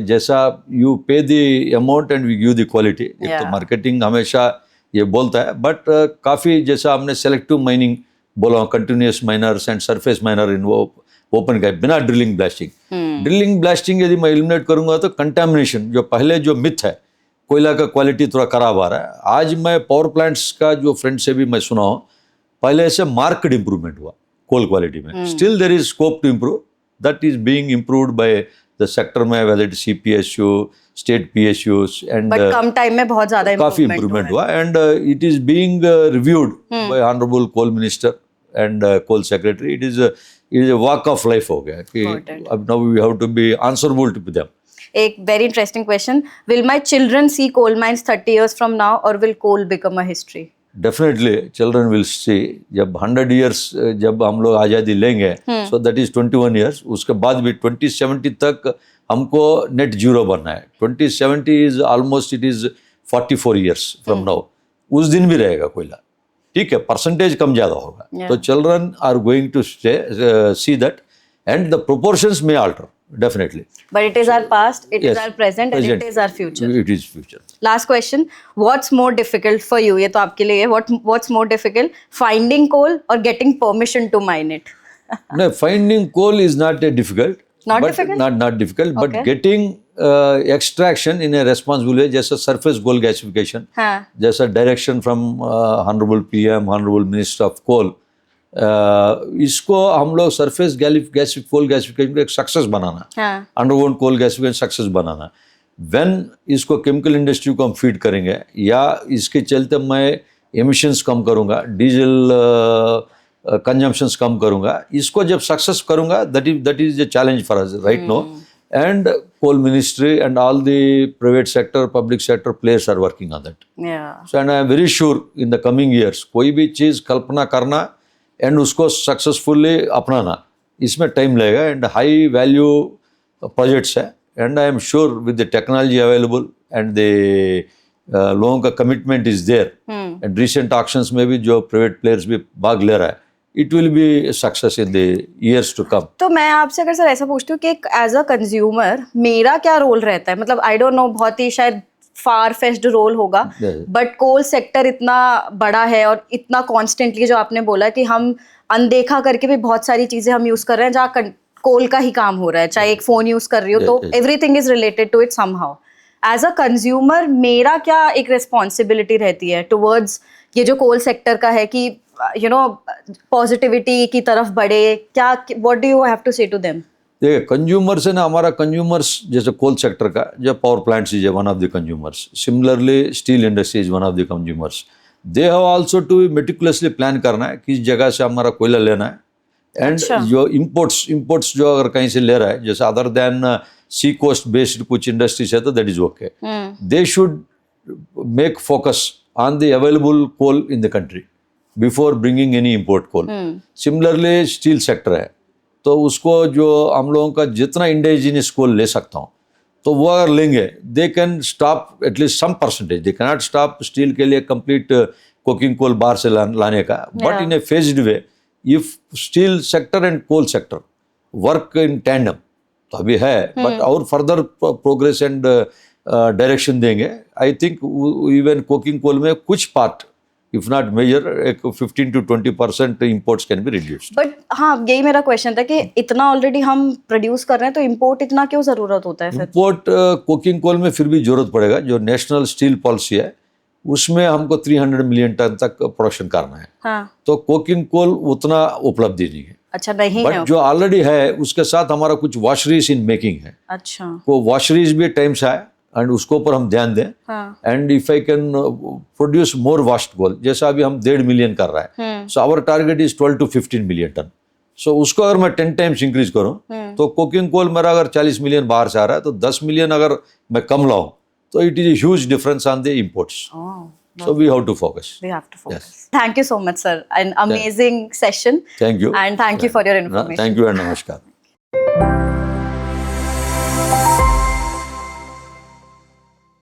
जैसा you pay the amount and we give the quality. तो मार्केटिंग हमेशा ये बोलता है, बट काफ़ी जैसा हमने सेलेक्टिव माइनिंग बोला, continuous miners and surface miner इन वो ओपन का बिना ड्रिलिंग ब्लास्टिंग. ड्रिलिंग ब्लास्टिंग यदि मैं एलिमिनेट करूंगा तो कंटामिनेशन, जो पहले जो मिथ है कोयला का क्वालिटी थोड़ा खराब आ रहा है. आज मैं पावर प्लांट्स का जो फ्रेंड से भी मैं सुना हूँ, पहले से मार्केट इंप्रूवमेंट हुआ कोल क्वालिटी में. Still there is scope to improve. That is being improved by the sector में, whether it CPSU, state PSUs, and but कम टाइम में बहुत ज्यादा काफी इम्प्रूवमेंट हुआ. And it is being reviewed by honourable coal minister and coal secretary. It is a walk of life हो गया कि अब now we have to be answerable to them. एक very interesting question. Will my children see coal mines 30 years from now, or will coal become a history? Definitely children will see. जब 100 years जब हम लोग आज़ादी लेंगे, so that is 21 years. उसके बाद भी 2070 तक हमको नेट जीरो बनना है. 2070 is almost it is 44 years from now. उस दिन भी रहेगा कोयला. ठीक है, परसेंटेज कम ज़्यादा होगा. तो children are going to see that, and the proportions में alter definitely. But it is our past, it is our present, and it is our future. It is future. Last question, what's more difficult for you? ये तो आपके लिए है. What's more difficult, finding coal और getting permission to mine it? No, finding coal is not difficult. Not difficult? Not difficult, Okay. but getting extraction in a responsible way, जैसा surface coal gasification, हाँ. जैसा direction from honorable PM, honorable Minister of Coal, इसको हम लोग surface coal gasification को एक success बनाना, हाँ. underground coal gasification success banana. When इसको chemical industry को हम feed करेंगे, या इसके चलते मैं emissions कम करूँगा, डीजल कंजम्पशंस कम करूंगा, इसको जब सक्सेस करूंगा, that is the challenge for us right now. And coal ministry and all the private sector, public sector players are working on that. So and I am very sure in the coming years कोई भी चीज़ कल्पना करना and उसको successfully अपनाना, इसमें time लगेगा. And high value projects है, and I am sure with the technology available and the लोगों का commitment is there, and recent auctions में भी जो प्राइवेट प्लेयर्स भी भाग ले रहा है, it will be success in the years to come. तो मैं आपसे अगर सर ऐसा पूछती हूँ कि एज अ कंज्यूमर मेरा क्या रोल रहता है? मतलब आई डोंट नो, बहुत ही शायद फार फेच्ड रोल होगा, बट कोल सेक्टर इतना बड़ा है और इतना कॉन्स्टेंटली, जो आपने बोला कि हम अनदेखा करके भी बहुत सारी चीजें हम यूज कर रहे हैं जहाँ कोल का ही काम हो रहा है. चाहे एक फोन यूज कर रही हो तो everything is related to it somehow. As a consumer मेरा क्या एक रिस्पॉन्सिबिलिटी रहती है टुवर्ड्स ये जो कोल सेक्टर का है कि यू नो पॉजिटिविटी की तरफ बढ़े? क्या, what do you have to say to them? देखिए, कंज्यूमर्स है ना, हमारा कंज्यूमर्स जैसे कोल सेक्टर का जो power plants is one of the consumers. Similarly steel industry is one of the consumers. They have also to meticulously plan करना है किस जगह से हमारा कोयला लेना है. एंड जो इम्पोर्ट्स जो अगर कहीं से ले रहा है, जैसे other than sea coast based कुछ इंडस्ट्रीज है, तो that is okay. They should make focus on the available coal in the country before bringing any import coal. Similarly steel sector है, तो उसको जो हम लोगों का जितना इंडिजिनियस कोल ले सकता हूँ, तो वो अगर लेंगे, they can stop at least some percentage. They can not stop steel के लिए कंप्लीट कोकिंग कोल बाहर से लाने का, but in a phased way. If steel sector and coal sector work in tandem, तो अभी है, बट और फर्दर प्रोग्रेस एंड डायरेक्शन देंगे. I think even coking coal में कुछ पार्ट, इफ नॉट मेजर, एक 15 to 20% imports can be reduced. But हाँ, यही मेरा क्वेश्चन था कि इतना ऑलरेडी हम प्रोड्यूस कर रहे हैं तो इंपोर्ट इतना क्यों जरूरत होता है फिर? इंपोर्ट कोकिंग कोल में फिर भी जरूरत पड़ेगा. जो नेशनल स्टील पॉलिसी है उसमें हमको 300 मिलियन टन तक प्रोडक्शन करना है. हाँ. तो कोकिंग कोल उतना उपलब्धि नहीं है. अच्छा, नहीं है. बट जो ऑलरेडी है उसके साथ हमारा कुछ वॉशरीज इन मेकिंग है. अच्छा. वो वॉशरीज भी टाइम से आए एंड उसको ऊपर हम ध्यान दें. हाँ. And if I can produce more vast coal, जैसा अभी हम 1.5 मिलियन कर रहा है, so our target is 12 to 15 million ton. सो उसको अगर मैं 10 टाइम्स इंक्रीज करूं तो कोकिंग कोल मेरा अगर 40 मिलियन बाहर से आ रहा है तो 10 मिलियन अगर मैं कम लाऊं तो it is a huge difference on the imports. So we have to focus. We have to focus. Yes. Thank you so much, sir. An amazing session. Thank you. And thank you for your information. Thank you and namaskar.